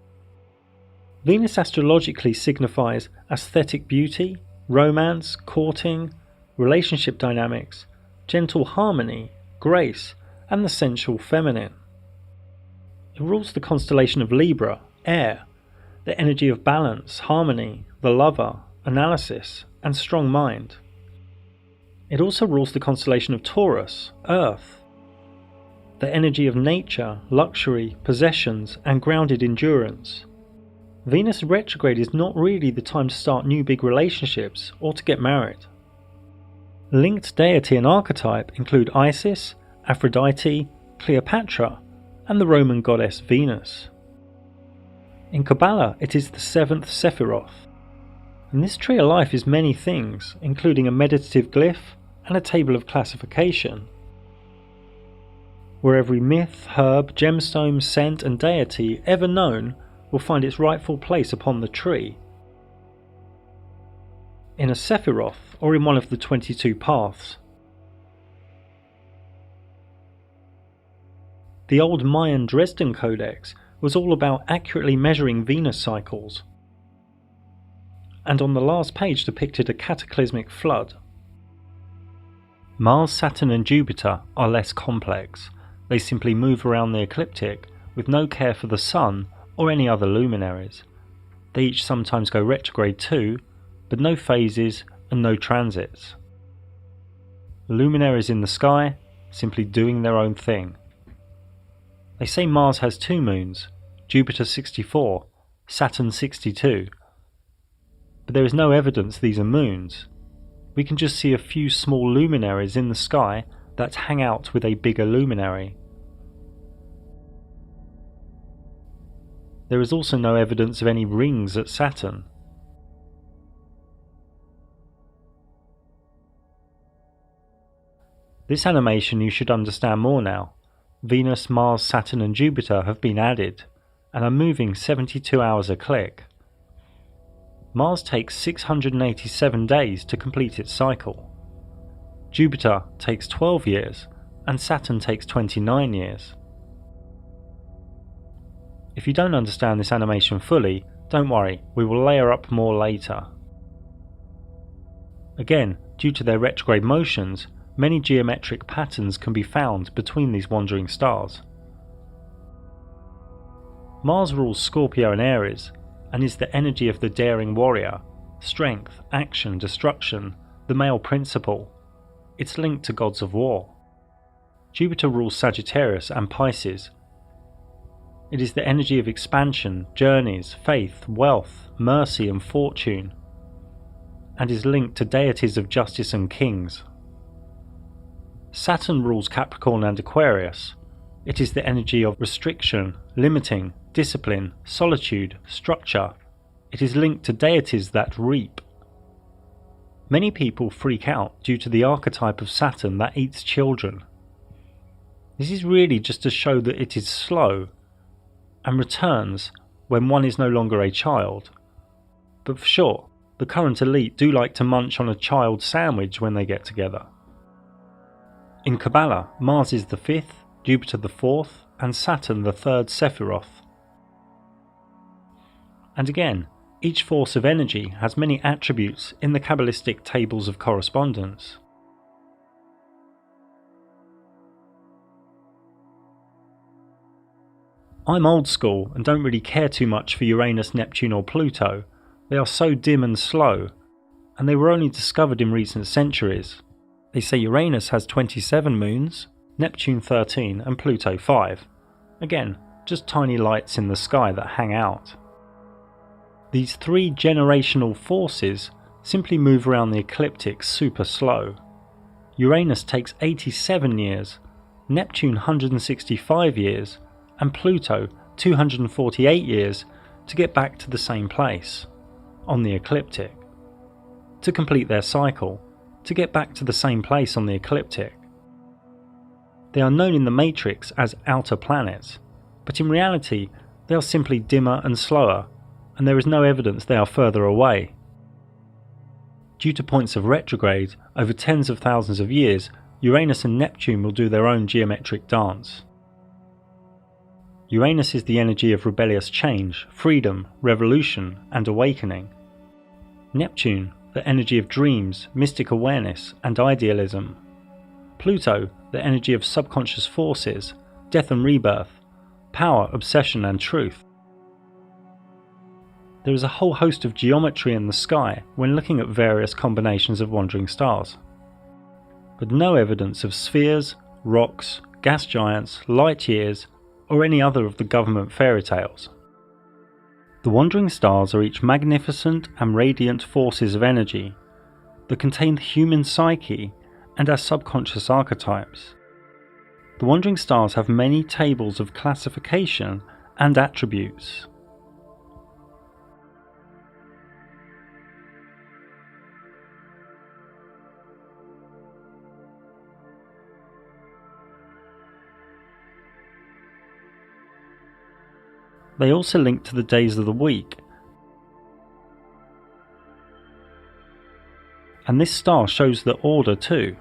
Venus astrologically signifies aesthetic beauty, romance, courting, relationship dynamics, gentle harmony, grace, and the sensual feminine. It rules the constellation of Libra, air, the energy of balance, harmony, the lover, analysis, and strong mind. It also rules the constellation of Taurus, earth, the energy of nature, luxury, possessions, and grounded endurance. Venus retrograde is not really the time to start new big relationships or to get married. Linked deity and archetype include Isis, Aphrodite, Cleopatra, and the Roman goddess Venus. In Kabbalah, it is the 7th Sephiroth. And this tree of life is many things, including a meditative glyph and a table of classification, where every myth, herb, gemstone, scent, and deity ever known will find its rightful place upon the tree. In a Sephiroth, or in one of the 22 paths. The old Mayan Dresden Codex was all about accurately measuring Venus cycles, and on the last page depicted a cataclysmic flood. Mars, Saturn and Jupiter are less complex. They simply move around the ecliptic with no care for the Sun or any other luminaries. They each sometimes go retrograde too, but no phases and no transits. Luminaries in the sky, simply doing their own thing. They say Mars has 2 moons, Jupiter 64, Saturn 62, but there is no evidence these are moons. We can just see a few small luminaries in the sky that hang out with a bigger luminary. There is also no evidence of any rings at Saturn. This animation you should understand more now. Venus, Mars, Saturn and Jupiter have been added, and are moving 72 hours a click. Mars takes 687 days to complete its cycle. Jupiter takes 12 years, and Saturn takes 29 years. If you don't understand this animation fully, don't worry, we will layer up more later. Again, due to their retrograde motions, many geometric patterns can be found between these wandering stars. Mars rules Scorpio and Aries, and is the energy of the daring warrior, strength, action, destruction, the male principle. It's linked to gods of war. Jupiter rules Sagittarius and Pisces. It is the energy of expansion, journeys, faith, wealth, mercy and fortune, and is linked to deities of justice and kings. Saturn rules Capricorn and Aquarius. It is the energy of restriction, limiting, discipline, solitude, structure. It is linked to deities that reap. Many people freak out due to the archetype of Saturn that eats children. This is really just to show that it is slow and returns when one is no longer a child. But for sure, the current elite do like to munch on a child sandwich when they get together. In Kabbalah, Mars is the 5th, Jupiter the 4th, and Saturn the 3rd Sephiroth. And again, each force of energy has many attributes in the Kabbalistic tables of correspondence. I'm old school and don't really care too much for Uranus, Neptune or Pluto. They are so dim and slow, and they were only discovered in recent centuries. They say Uranus has 27 moons, Neptune 13 and Pluto 5. Again, just tiny lights in the sky that hang out. These three generational forces simply move around the ecliptic super slow. Uranus takes 87 years, Neptune 165 years, and Pluto 248 years to get back to the same place, on the ecliptic. To complete their cycle, to get back to the same place on the ecliptic. They are known in the matrix as outer planets, but in reality they are simply dimmer and slower, and there is no evidence they are further away. Due to points of retrograde over tens of thousands of years, Uranus and Neptune will do their own geometric dance. Uranus is the energy of rebellious change, freedom, revolution, and awakening. Neptune, the energy of dreams, mystic awareness, and idealism. Pluto, the energy of subconscious forces, death and rebirth, power, obsession, and truth. There is a whole host of geometry in the sky when looking at various combinations of wandering stars, but no evidence of spheres, rocks, gas giants, light years, or any other of the government fairy tales. The wandering stars are each magnificent and radiant forces of energy that contain the human psyche and our subconscious archetypes. The wandering stars have many tables of classification and attributes. They also link to the days of the week, and this star shows the order too.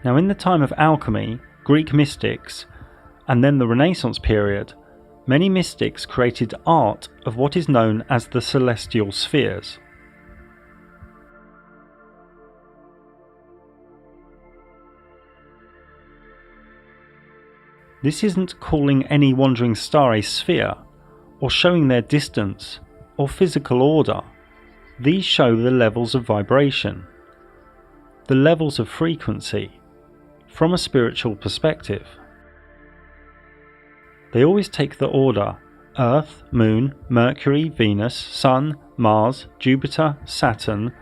Now, in the time of alchemy, Greek mystics, and then the Renaissance period, many mystics created art of what is known as the celestial spheres. This isn't calling any wandering star a sphere, or showing their distance, or physical order. These show the levels of vibration, the levels of frequency, from a spiritual perspective. They always take the order Earth, Moon, Mercury, Venus, Sun, Mars, Jupiter, Saturn,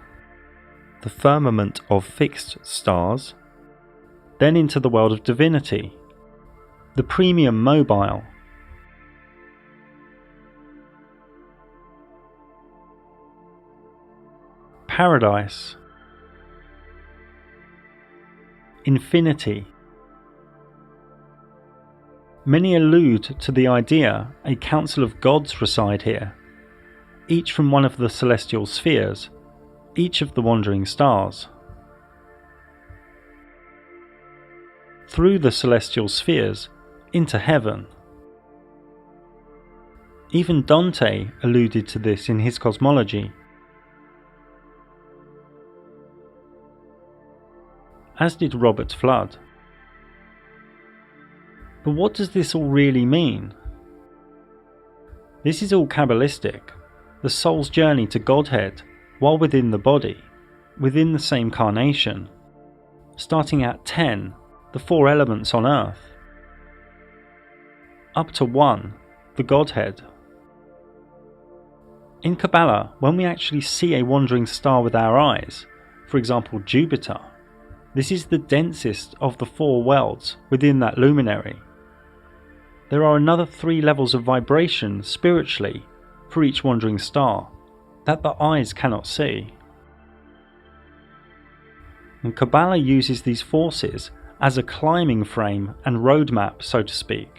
the firmament of fixed stars, then into the world of divinity, the premium mobile, paradise, infinity. Many allude to the idea a council of gods reside here, each from one of the celestial spheres, each of the wandering stars. Through the celestial spheres, into heaven. Even Dante alluded to this in his cosmology. As did Robert Flood. But what does this all really mean? This is all Kabbalistic, the soul's journey to Godhead while within the body, within the same carnation, starting at 10, the 4 elements on earth, up to 1, the Godhead. In Kabbalah, when we actually see a wandering star with our eyes, for example Jupiter, this is the densest of the 4 worlds within that luminary. There are another 3 levels of vibration spiritually for each wandering star that the eyes cannot see. And Kabbalah uses these forces as a climbing frame and roadmap, so to speak.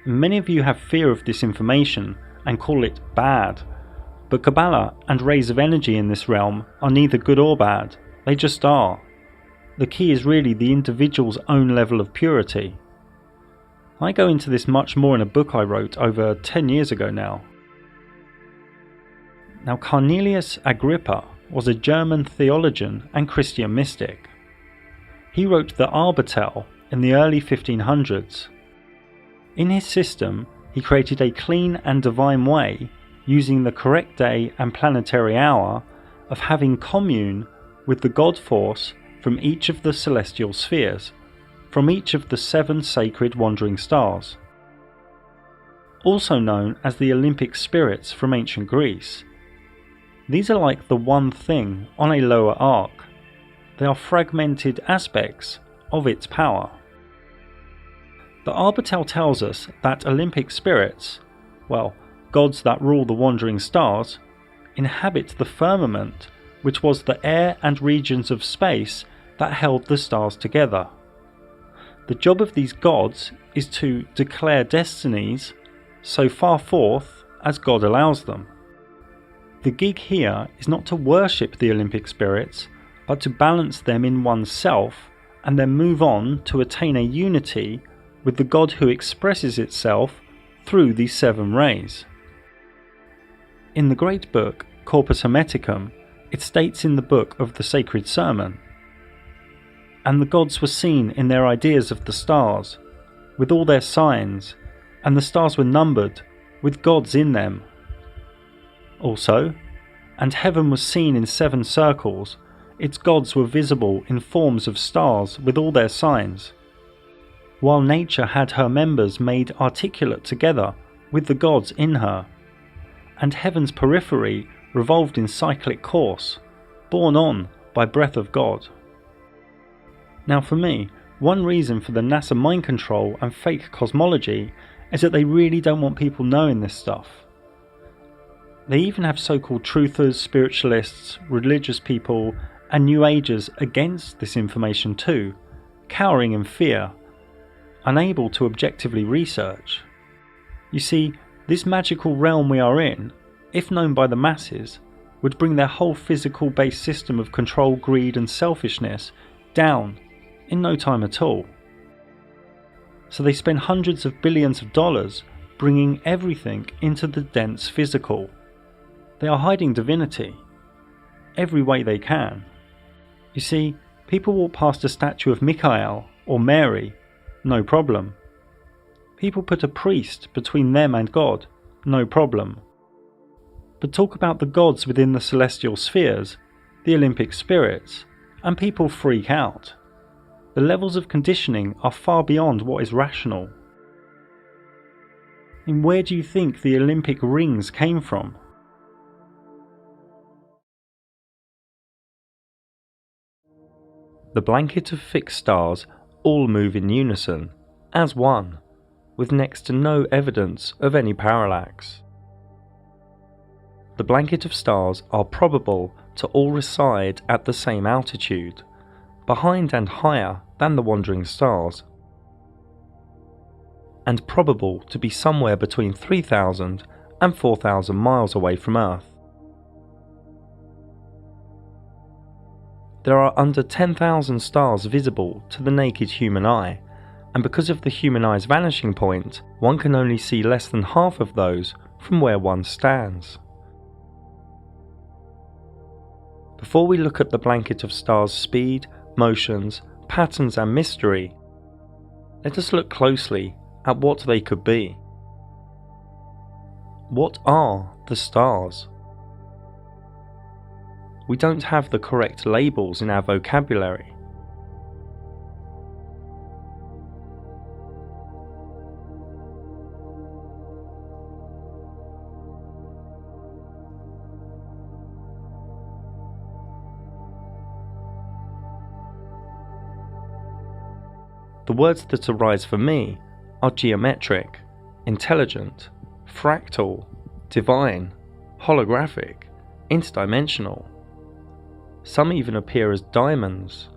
Many of you have fear of this information and call it bad, but Kabbalah and rays of energy in this realm are neither good or bad, they just are. The key is really the individual's own level of purity. I go into this much more in a book I wrote over 10 years ago now. Now, Cornelius Agrippa was a German theologian and Christian mystic. He wrote the Arbitell in the early 1500s. In his system, he created a clean and divine way, using the correct day and planetary hour, of having commune with the God force from each of the celestial spheres, from each of the 7 sacred wandering stars, also known as the Olympic spirits from ancient Greece. These are like the one thing on a lower arc. They are fragmented aspects of its power. The Arbitell tells us that Olympic spirits, well, gods that rule the wandering stars, inhabit the firmament, which was the air and regions of space that held the stars together. The job of these gods is to declare destinies so far forth as God allows them. The gig here is not to worship the Olympic spirits, but to balance them in oneself and then move on to attain a unity with the God who expresses itself through these 7 rays. In the great book Corpus Hermeticum, it states in the book of the Sacred Sermon, "And the gods were seen in their ideas of the stars, with all their signs, and the stars were numbered, with gods in them. Also, and heaven was seen in 7 circles, its gods were visible in forms of stars with all their signs, while nature had her members made articulate together with the gods in her, and heaven's periphery revolved in cyclic course, borne on by breath of God." Now for me, one reason for the NASA mind control and fake cosmology is that they really don't want people knowing this stuff. They even have so-called truthers, spiritualists, religious people and New Agers against this information too, cowering in fear, unable to objectively research. You see, this magical realm we are in, if known by the masses, would bring their whole physical-based system of control, greed and selfishness down in no time at all. So they spend hundreds of billions of dollars bringing everything into the dense physical. They are hiding divinity every way they can. You see, people walk past a statue of Michael or Mary, no problem. People put a priest between them and God, no problem. But talk about the gods within the celestial spheres, the Olympic spirits, and people freak out. The levels of conditioning are far beyond what is rational. And where do you think the Olympic rings came from? The blanket of fixed stars all move in unison, as one, with next to no evidence of any parallax. The blanket of stars are probable to all reside at the same altitude, behind and higher than the wandering stars, and probable to be somewhere between 3,000 and 4,000 miles away from Earth. There are under 10,000 stars visible to the naked human eye, and because of the human eye's vanishing point, one can only see less than half of those from where one stands. Before we look at the blanket of stars' speed, motions, patterns and mystery, Let us look closely at what they could be. What are the stars? We don't have the correct labels in our vocabulary. The words that arise for me are geometric, intelligent, fractal, divine, holographic, interdimensional. Some even appear as diamonds.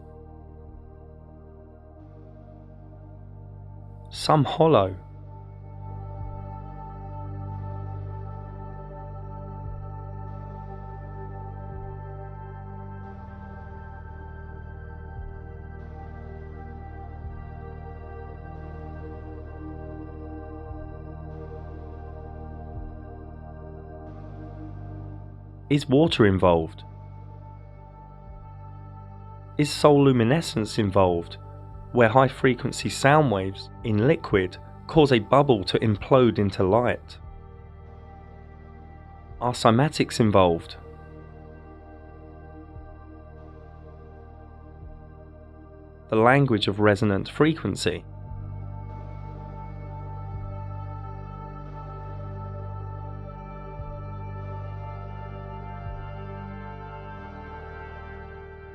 Some hollow. Is water involved? Is luminescence involved, where high-frequency sound waves in liquid cause a bubble to implode into light? Are cymatics involved? The language of resonant frequency?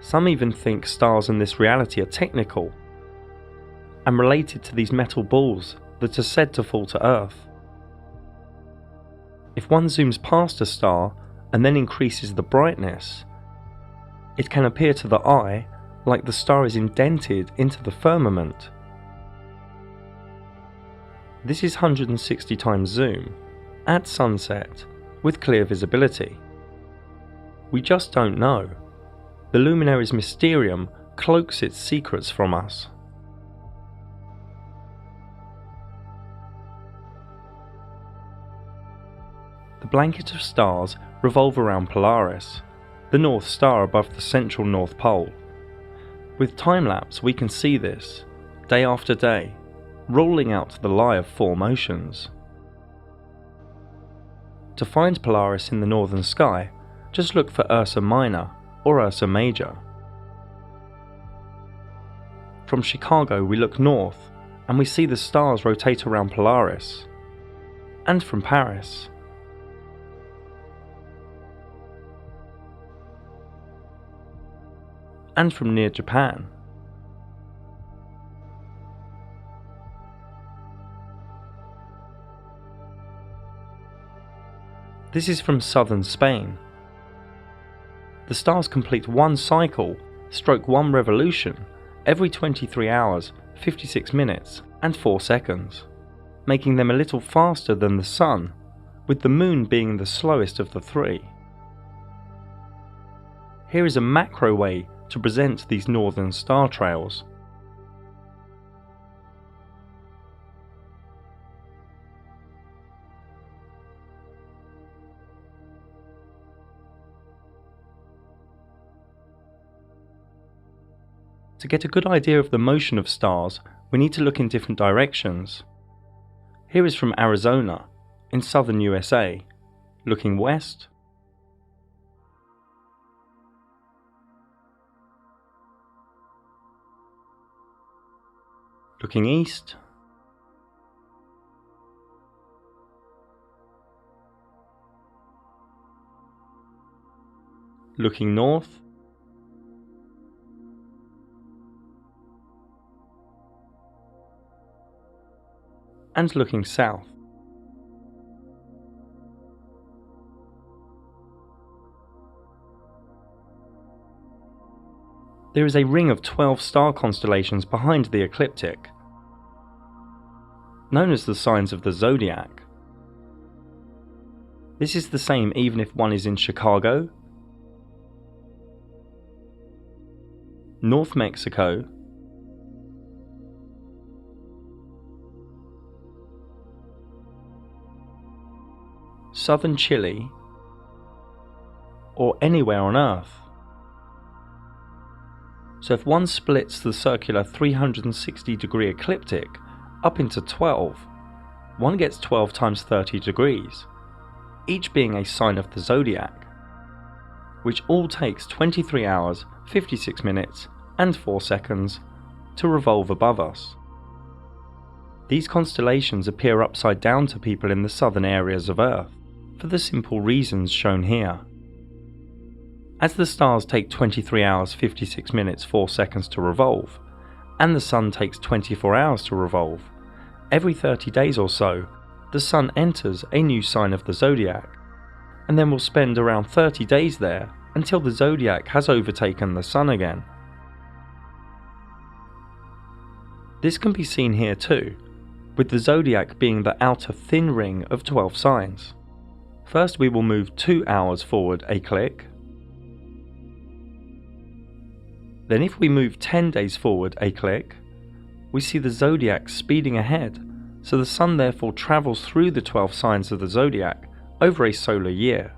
Some even think stars in this reality are technical and related to these metal balls that are said to fall to Earth. If one zooms past a star and then increases the brightness, it can appear to the eye like the star is indented into the firmament. This is 160 times zoom, at sunset, with clear visibility. We just don't know. The Luminaries' Mysterium cloaks its secrets from us. The blanket of stars revolve around Polaris, the North Star above the central North Pole. With time-lapse we can see this, day after day, rolling out the lie of four motions. To find Polaris in the northern sky, just look for Ursa Minor or Ursa Major. From Chicago we look north and we see the stars rotate around Polaris, and from Paris. And from near Japan. This is from southern Spain. The stars complete one cycle, stroke one revolution, every 23 hours, 56 minutes and 4 seconds, making them a little faster than the Sun, with the Moon being the slowest of the three. Here is a macro way to present these northern star trails. To get a good idea of the motion of stars, we need to look in different directions. Here is from Arizona, in southern USA, looking west, looking east, looking north, and looking south. There is a ring of 12 star constellations behind the ecliptic, known as the signs of the zodiac. This is the same even if one is in Chicago, North Mexico, southern Chile, or anywhere on Earth. So if one splits the circular 360-degree ecliptic up into 12, one gets 12 times 30 degrees, each being a sign of the zodiac, which all takes 23 hours, 56 minutes and 4 seconds to revolve above us. These constellations appear upside down to people in the southern areas of Earth, for the simple reasons shown here. As the stars take 23 hours, 56 minutes, 4 seconds to revolve, and the Sun takes 24 hours to revolve, every 30 days or so, the Sun enters a new sign of the zodiac, and then will spend around 30 days there until the zodiac has overtaken the Sun again. This can be seen here too, with the zodiac being the outer thin ring of 12 signs. First we will move 2 hours forward a click. Then if we move 10 days forward a click, we see the zodiac speeding ahead, so the Sun therefore travels through the 12 signs of the zodiac over a solar year.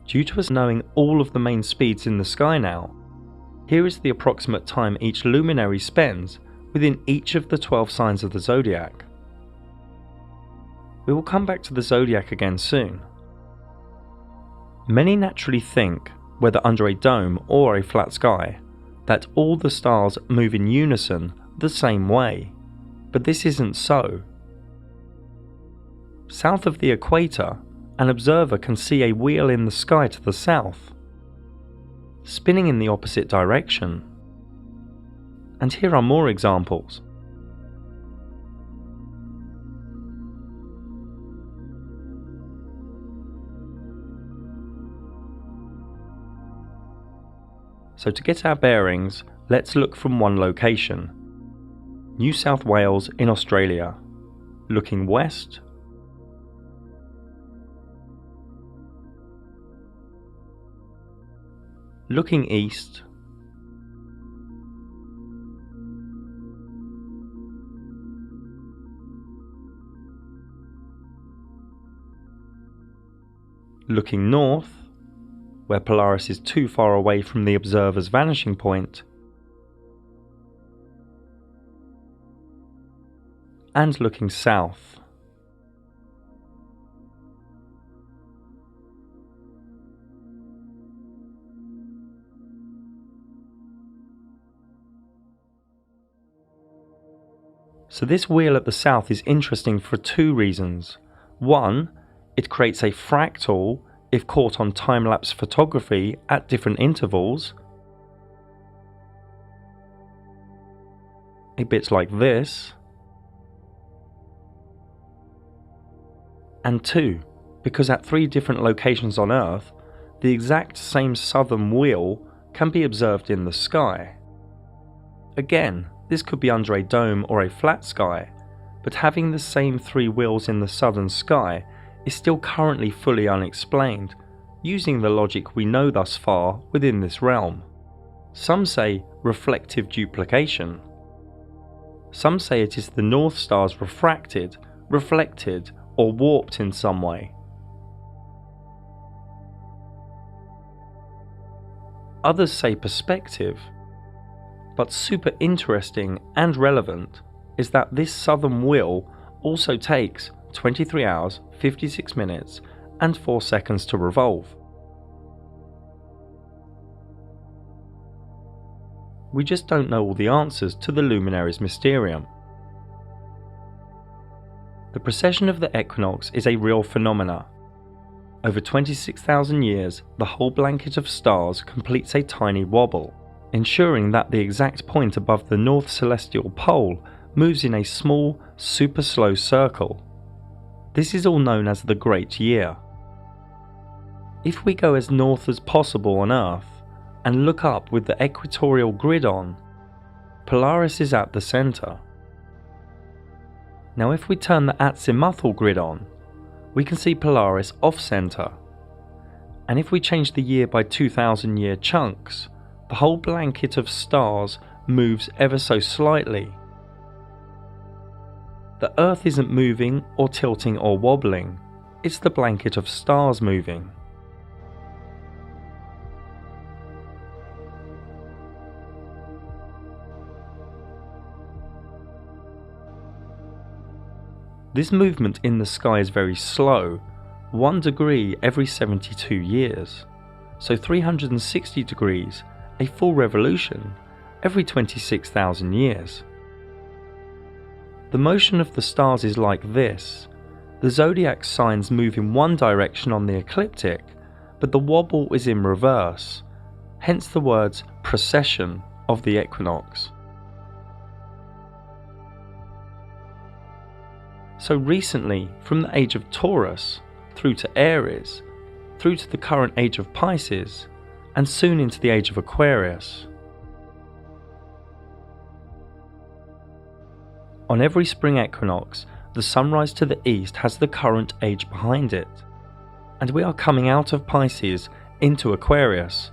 Due to us knowing all of the main speeds in the sky now, here is the approximate time each luminary spends within each of the 12 signs of the zodiac. We will come back to the zodiac again soon. Many naturally think, whether under a dome or a flat sky, that all the stars move in unison the same way, but this isn't so. South of the equator, an observer can see a wheel in the sky to the south, spinning in the opposite direction. And here are more examples. So to get our bearings, let's look from one location. New South Wales in Australia. Looking west, looking east, looking north, where Polaris is too far away from the observer's vanishing point, and looking south. So this wheel at the south is interesting for two reasons. One, it creates a fractal if caught on time-lapse photography at different intervals, a bit like this. And two, because at 3 different locations on Earth, the exact same southern wheel can be observed in the sky. Again, this could be under a dome or a flat sky, but having the same 3 wheels in the southern sky is still currently fully unexplained, using the logic we know thus far within this realm. Some say reflective duplication. Some say it is the North Stars refracted, reflected, or warped in some way. Others say perspective, but super interesting and relevant is that this southern wheel also takes 23 hours, 56 minutes and 4 seconds to revolve. We just don't know all the answers to the Luminaries Mysterium. The precession of the equinox is a real phenomena. Over 26,000 years, the whole blanket of stars completes a tiny wobble, ensuring that the exact point above the north celestial pole moves in a small, super slow circle. This is all known as the Great Year. If we go as north as possible on Earth and look up with the equatorial grid on, Polaris is at the centre. Now if we turn the azimuthal grid on, we can see Polaris off-centre, and if we change the year by 2,000 year chunks, the whole blanket of stars moves ever so slightly. The Earth isn't moving or tilting or wobbling, it's the blanket of stars moving. This movement in the sky is very slow, 1 degree every 72 years, so 360 degrees, a full revolution, every 26,000 years. The motion of the stars is like this. The zodiac signs move in one direction on the ecliptic, but the wobble is in reverse, hence the words precession of the equinox. So recently, from the age of Taurus, through to Aries, through to the current age of Pisces, and soon into the age of Aquarius. On every spring equinox, the sunrise to the east has the current age behind it, and we are coming out of Pisces into Aquarius.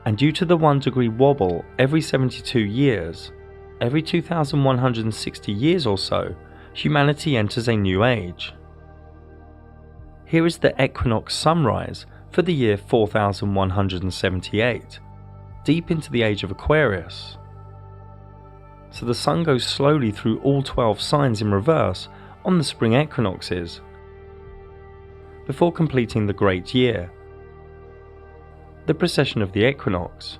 And due to the 1 degree wobble every 72 years, every 2,160 years or so, humanity enters a new age. Here is the equinox sunrise for the year 4178, deep into the age of Aquarius. So the sun goes slowly through all 12 signs in reverse on the spring equinoxes, before completing the great year, the precession of the equinox.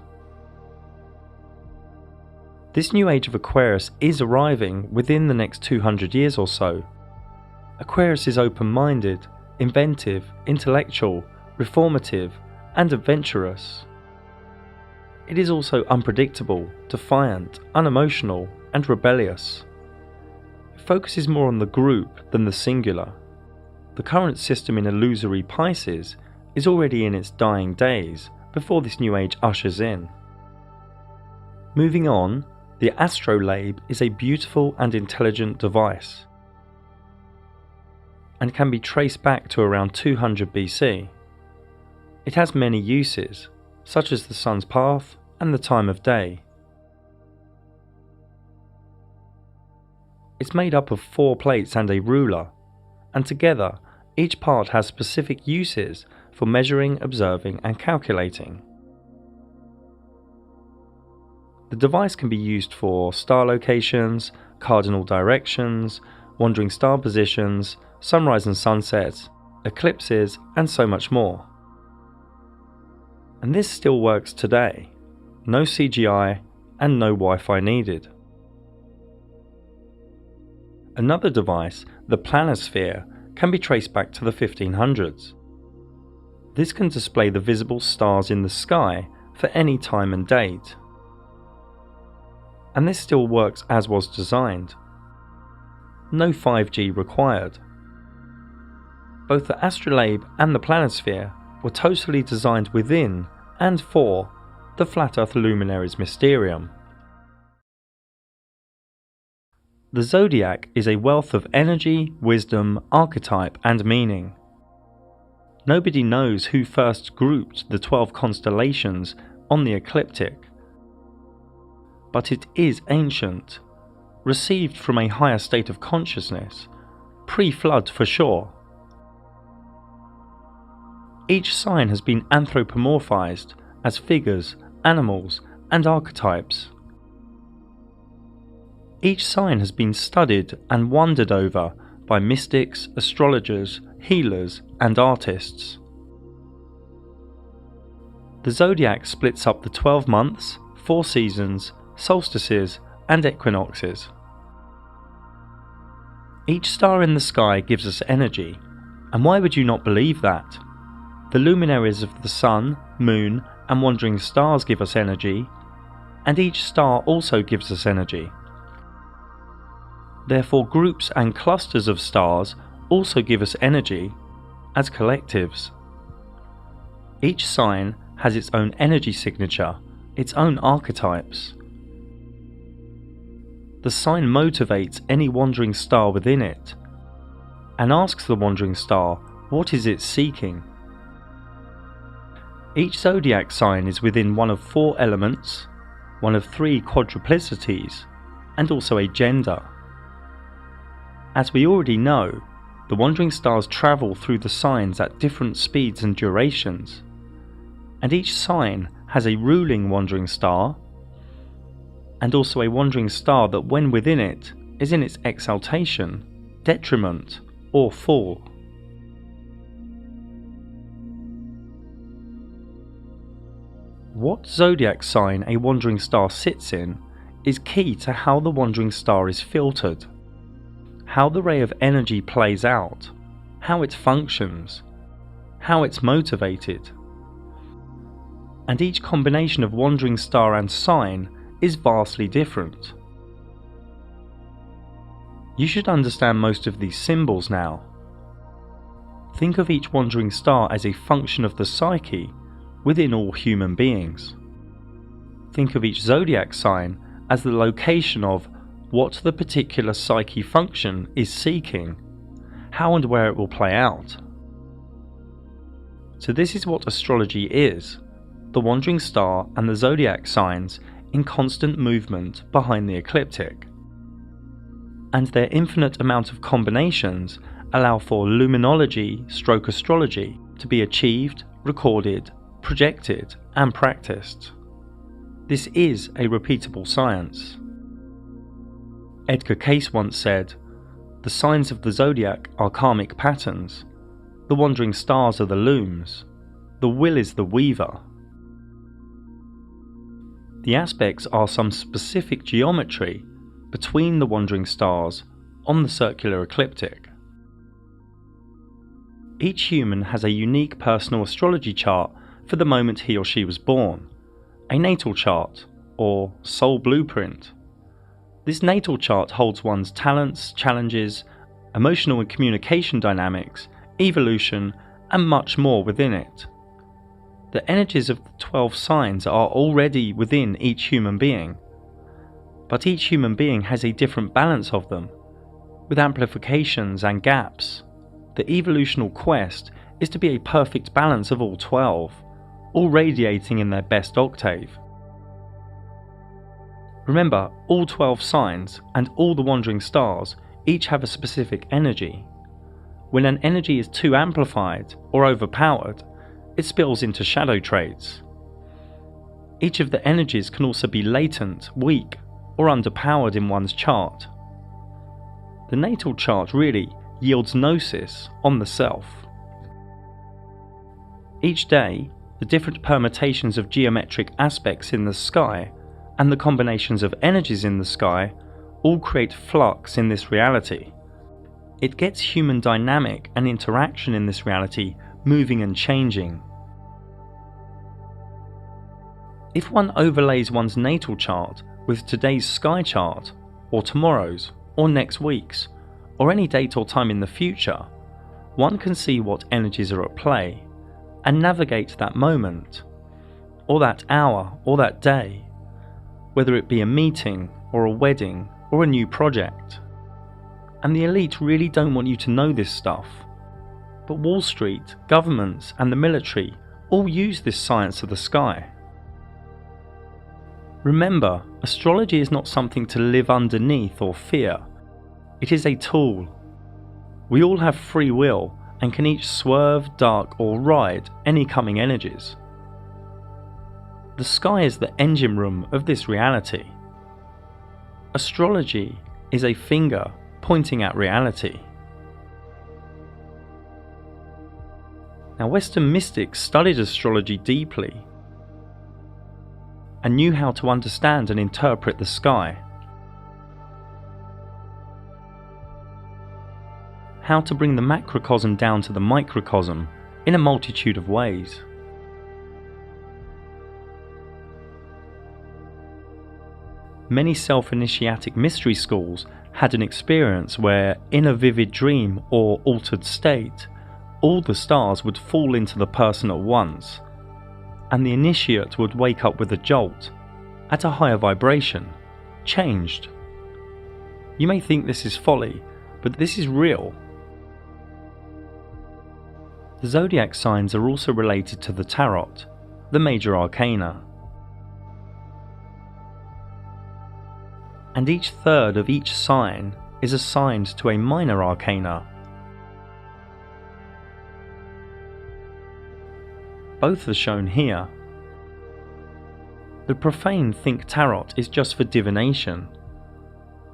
This new age of Aquarius is arriving within the next 200 years or so. Aquarius is open-minded, inventive, intellectual, reformative, and adventurous. It is also unpredictable, defiant, unemotional, and rebellious. It focuses more on the group than the singular. The current system in illusory Pisces is already in its dying days before this new age ushers in. Moving on, the astrolabe is a beautiful and intelligent device, and can be traced back to around 200 BC. It has many uses, such as the sun's path and the time of day. It's made up of 4 plates and a ruler, and together each part has specific uses for measuring, observing, and calculating. The device can be used for star locations, cardinal directions, wandering star positions, sunrise and sunsets, eclipses, and so much more. And this still works today. No CGI and no Wi-Fi needed. Another device, the planisphere, can be traced back to the 1500s. This can display the visible stars in the sky for any time and date. And this still works as was designed. No 5G required. Both the astrolabe and the planisphere were totally designed within and for the Flat Earth Luminaries Mysterium. The zodiac is a wealth of energy, wisdom, archetype, and meaning. Nobody knows who first grouped the 12 constellations on the ecliptic, but it is ancient, received from a higher state of consciousness, pre-flood for sure. Each sign has been anthropomorphized as figures, animals, and archetypes. Each sign has been studied and wondered over by mystics, astrologers, healers, and artists. The zodiac splits up the 12 months, 4 seasons, solstices, and equinoxes. Each star in the sky gives us energy, and why would you not believe that? The luminaries of the sun, moon, and wandering stars give us energy, and each star also gives us energy. Therefore, groups and clusters of stars also give us energy as collectives. Each sign has its own energy signature, its own archetypes. The sign motivates any wandering star within it, and asks the wandering star what is it seeking. Each zodiac sign is within one of 4 elements, one of 3 quadruplicities, and also a gender. As we already know, The wandering stars travel through the signs at different speeds and durations, and each sign has a ruling wandering star, and also a wandering star that when within it is in its exaltation, detriment, or fall. What zodiac sign a wandering star sits in is key to how the wandering star is filtered, how the ray of energy plays out, how it functions, how it's motivated. And each combination of wandering star and sign is vastly different. You should understand most of these symbols now. Think of each wandering star as a function of the psyche within all human beings. Think of each zodiac sign as the location of what the particular psyche function is seeking, how and where it will play out. So this is what astrology is, the wandering star and the zodiac signs in constant movement behind the ecliptic. And their infinite amount of combinations allow for luminology stroke astrology to be achieved, recorded, projected and practiced. This is a repeatable science. Edgar Cayce once said, "The signs of the zodiac are karmic patterns, the wandering stars are the looms, the will is the weaver." The aspects are some specific geometry between the wandering stars on the circular ecliptic. Each human has a unique personal astrology chart for the moment he or she was born, a natal chart, or soul blueprint. This natal chart holds one's talents, challenges, emotional and communication dynamics, evolution, and much more within it. The energies of the 12 signs are already within each human being, but each human being has a different balance of them, with amplifications and gaps. The evolutional quest is to be a perfect balance of all 12, all radiating in their best octave. Remember, all 12 signs and all the wandering stars each have a specific energy. When an energy is too amplified or overpowered, it spills into shadow traits. Each of the energies can also be latent, weak, or underpowered in one's chart. The natal chart really yields gnosis on the self. Each day, the different permutations of geometric aspects in the sky and the combinations of energies in the sky all create flux in this reality. It gets human dynamic and interaction in this reality moving and changing. If one overlays one's natal chart with today's sky chart, or tomorrow's, or next week's, or any date or time in the future, one can see what energies are at play and navigate that moment, or that hour, or that day, whether it be a meeting, or a wedding, or a new project. And the elite really don't want you to know this stuff. But Wall Street, governments, and the military all use this science of the sky. Remember, astrology is not something to live underneath or fear. It is a tool. We all have free will and can each swerve, duck, or ride any coming energies. The sky is the engine room of this reality. Astrology is a finger pointing at reality. Now, Western mystics studied astrology deeply and knew how to understand and interpret the sky, how to bring the macrocosm down to the microcosm in a multitude of ways. Many self-initiatic mystery schools had an experience where, in a vivid dream or altered state, all the stars would fall into the person at once, and the initiate would wake up with a jolt, at a higher vibration, changed. You may think this is folly, but this is real. The zodiac signs are also related to the tarot, the major arcana. And each third of each sign is assigned to a minor arcana. Both are shown here. The profane think tarot is just for divination,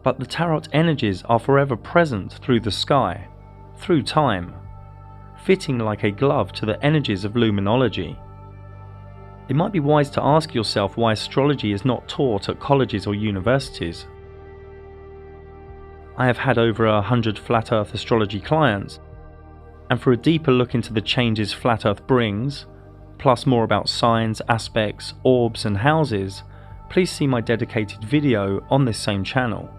but the tarot energies are forever present through the sky, through time, fitting like a glove to the energies of luminology. It might be wise to ask yourself why astrology is not taught at colleges or universities. I have had over 100 Flat Earth astrology clients, and for a deeper look into the changes Flat Earth brings, plus more about signs, aspects, orbs and houses, please see my dedicated video on this same channel.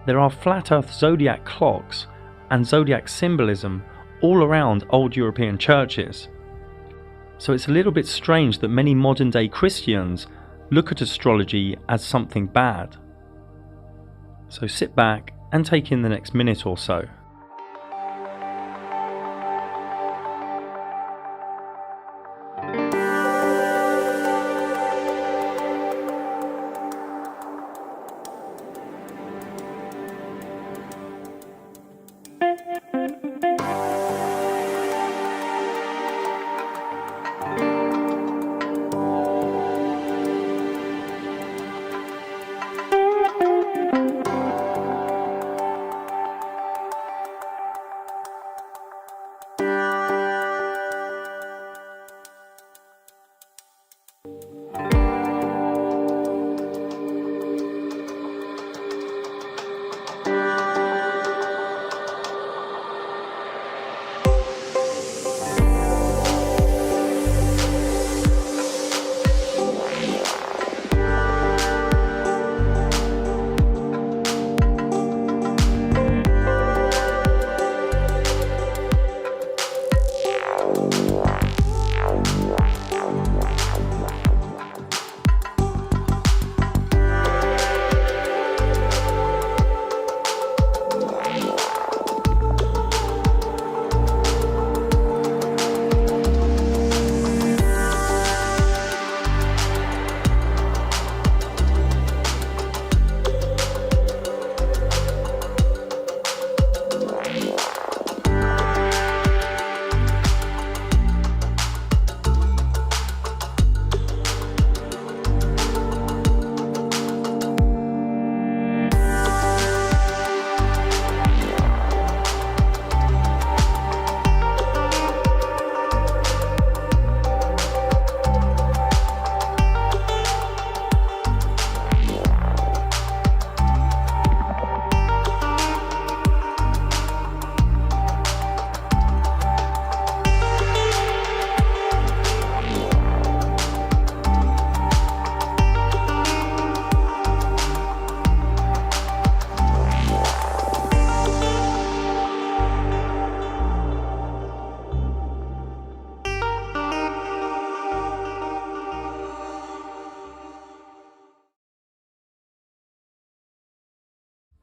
There are Flat Earth zodiac clocks and zodiac symbolism all around old European churches, so it's a little bit strange that many modern day Christians look at astrology as something bad. So sit back and take in the next minute or so.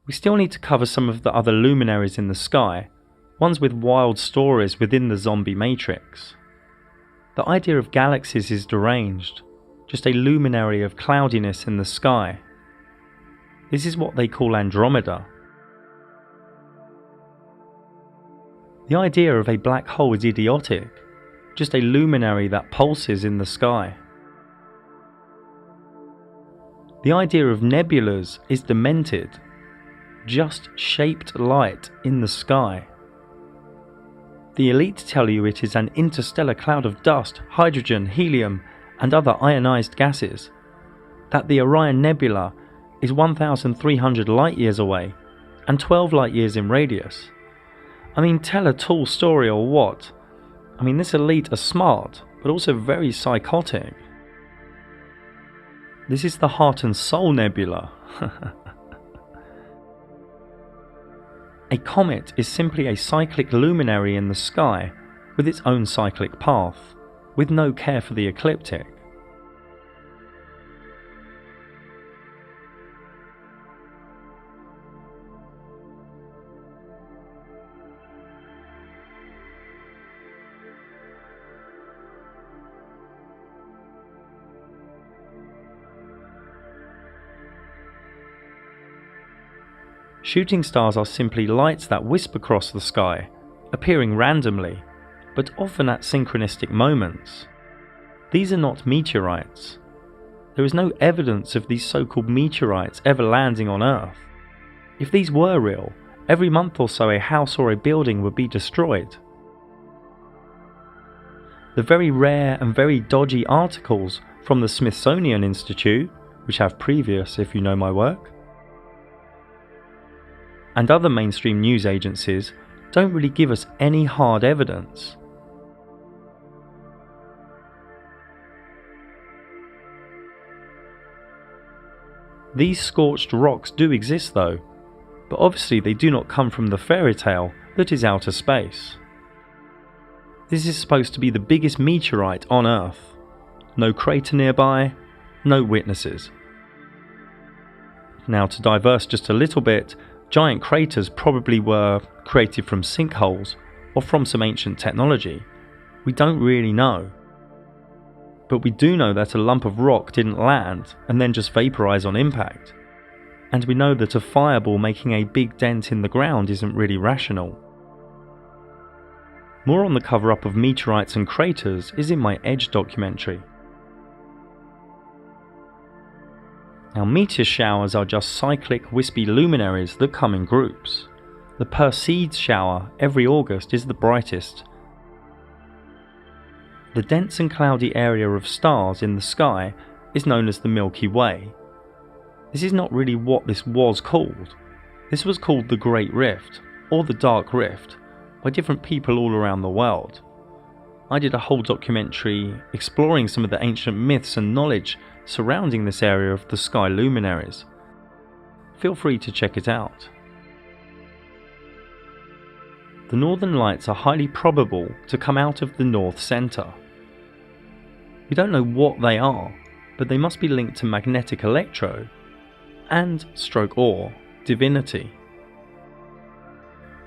We still need to cover some of the other luminaries in the sky, ones with wild stories within the zombie matrix. The idea of galaxies is deranged, just a luminary of cloudiness in the sky. This is what they call Andromeda. The idea of a black hole is idiotic, just a luminary that pulses in the sky. The idea of nebulas is demented, just shaped light in the sky. The elite tell you it is an interstellar cloud of dust, hydrogen, helium and other ionized gases, that the Orion Nebula is 1,300 light years away and 12 light years in radius. I mean, tell a tall story or what? I mean, this elite are smart, but also very psychotic. This is the Heart and Soul Nebula. A comet is simply a cyclic luminary in the sky with its own cyclic path, with no care for the ecliptic. Shooting stars are simply lights that wisp across the sky, appearing randomly, but often at synchronistic moments. These are not meteorites. There is no evidence of these so-called meteorites ever landing on Earth. If these were real, every month or so a house or a building would be destroyed. The very rare and very dodgy articles from the Smithsonian Institute, which have previous if you know my work, and other mainstream news agencies don't really give us any hard evidence. These scorched rocks do exist though, but obviously they do not come from the fairy tale that is outer space. This is supposed to be the biggest meteorite on Earth. No crater nearby, no witnesses. Now, to diverse just a little bit, giant craters probably were created from sinkholes or from some ancient technology. We don't really know. But we do know that a lump of rock didn't land and then just vaporize on impact. And we know that a fireball making a big dent in the ground isn't really rational. More on the cover-up of meteorites and craters is in my Edge documentary. Now, meteor showers are just cyclic, wispy luminaries that come in groups. The Perseids shower every August is the brightest. The dense and cloudy area of stars in the sky is known as the Milky Way. This is not really what this was called. This was called the Great Rift, or the Dark Rift, by different people all around the world. I did a whole documentary exploring some of the ancient myths and knowledge surrounding this area of the sky luminaries. Feel free to check it out. The Northern Lights are highly probable to come out of the North Centre. We don't know what they are, but they must be linked to magnetic electro and or divinity.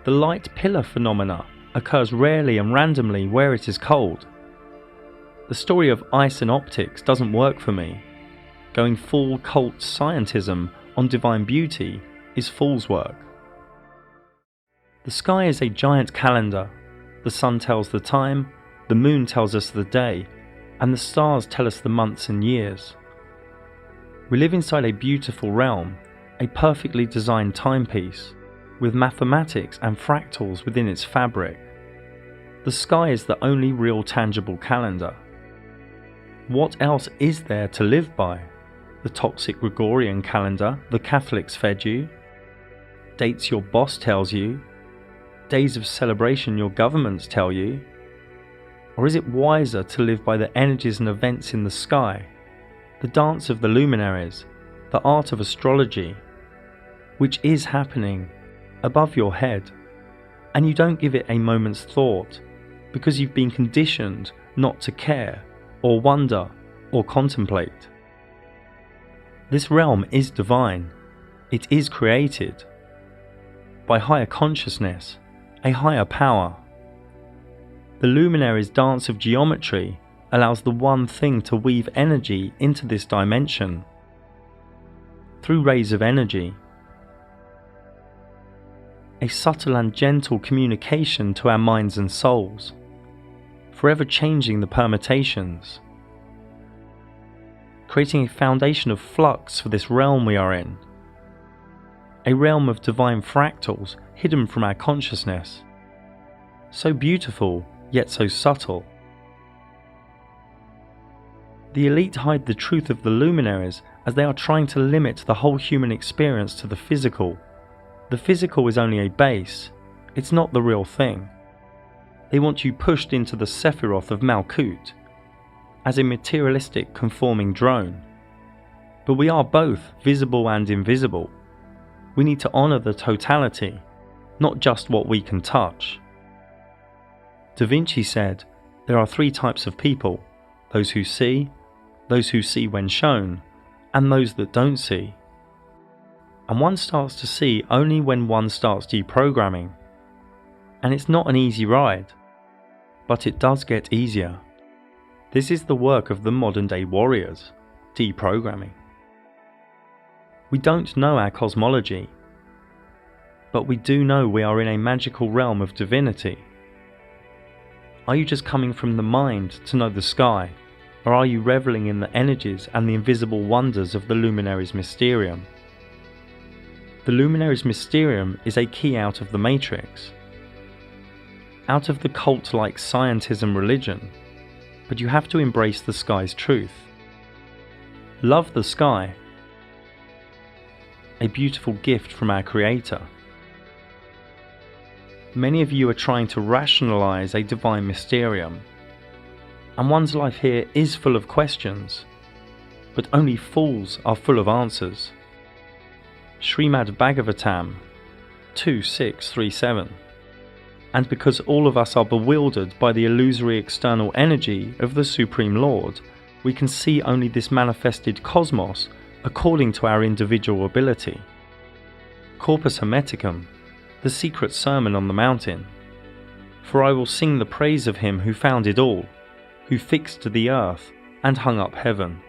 The light pillar phenomena occurs rarely and randomly where it is cold. The story of ice and optics doesn't work for me. Going full cult scientism on divine beauty is fool's work. The sky is a giant calendar. The sun tells the time, the moon tells us the day, and the stars tell us the months and years. We live inside a beautiful realm, a perfectly designed timepiece, with mathematics and fractals within its fabric. The sky is the only real tangible calendar. What else is there to live by? The toxic Gregorian calendar the Catholics fed you? Dates your boss tells you? Days of celebration your governments tell you? Or is it wiser to live by the energies and events in the sky, the dance of the luminaries, the art of astrology, which is happening above your head, and you don't give it a moment's thought because you've been conditioned not to care or wonder or contemplate? This realm is divine. It is created by higher consciousness, a higher power. The luminaries' dance of geometry allows the one thing to weave energy into this dimension through rays of energy. A subtle and gentle communication to our minds and souls, forever changing the permutations, creating a foundation of flux for this realm we are in, a realm of divine fractals hidden from our consciousness, so beautiful yet so subtle. The elite hide the truth of the luminaries as they are trying to limit the whole human experience to the physical. The physical is only a base, it's not the real thing. They want you pushed into the Sephiroth of Malkut, as a materialistic conforming drone. But we are both visible and invisible. We need to honour the totality, not just what we can touch. Da Vinci said, there are three types of people: those who see when shown, and those that don't see. And one starts to see only when one starts deprogramming. And it's not an easy ride, but it does get easier. This is the work of the modern day warriors, deprogramming. We don't know our cosmology, but we do know we are in a magical realm of divinity. Are you just coming from the mind to know the sky, or are you reveling in the energies and the invisible wonders of the Luminaries' Mysterium? The Luminaries' Mysterium is a key out of the Matrix, out of the cult-like scientism religion, but you have to embrace the sky's truth. Love the sky, a beautiful gift from our Creator. Many of you are trying to rationalize a divine mysterium, and one's life here is full of questions, but only fools are full of answers. Srimad Bhagavatam 2.637. And because all of us are bewildered by the illusory external energy of the Supreme Lord, we can see only this manifested cosmos according to our individual ability. Corpus Hermeticum, the secret sermon on the mountain. For I will sing the praise of him who founded all, who fixed the earth and hung up heaven.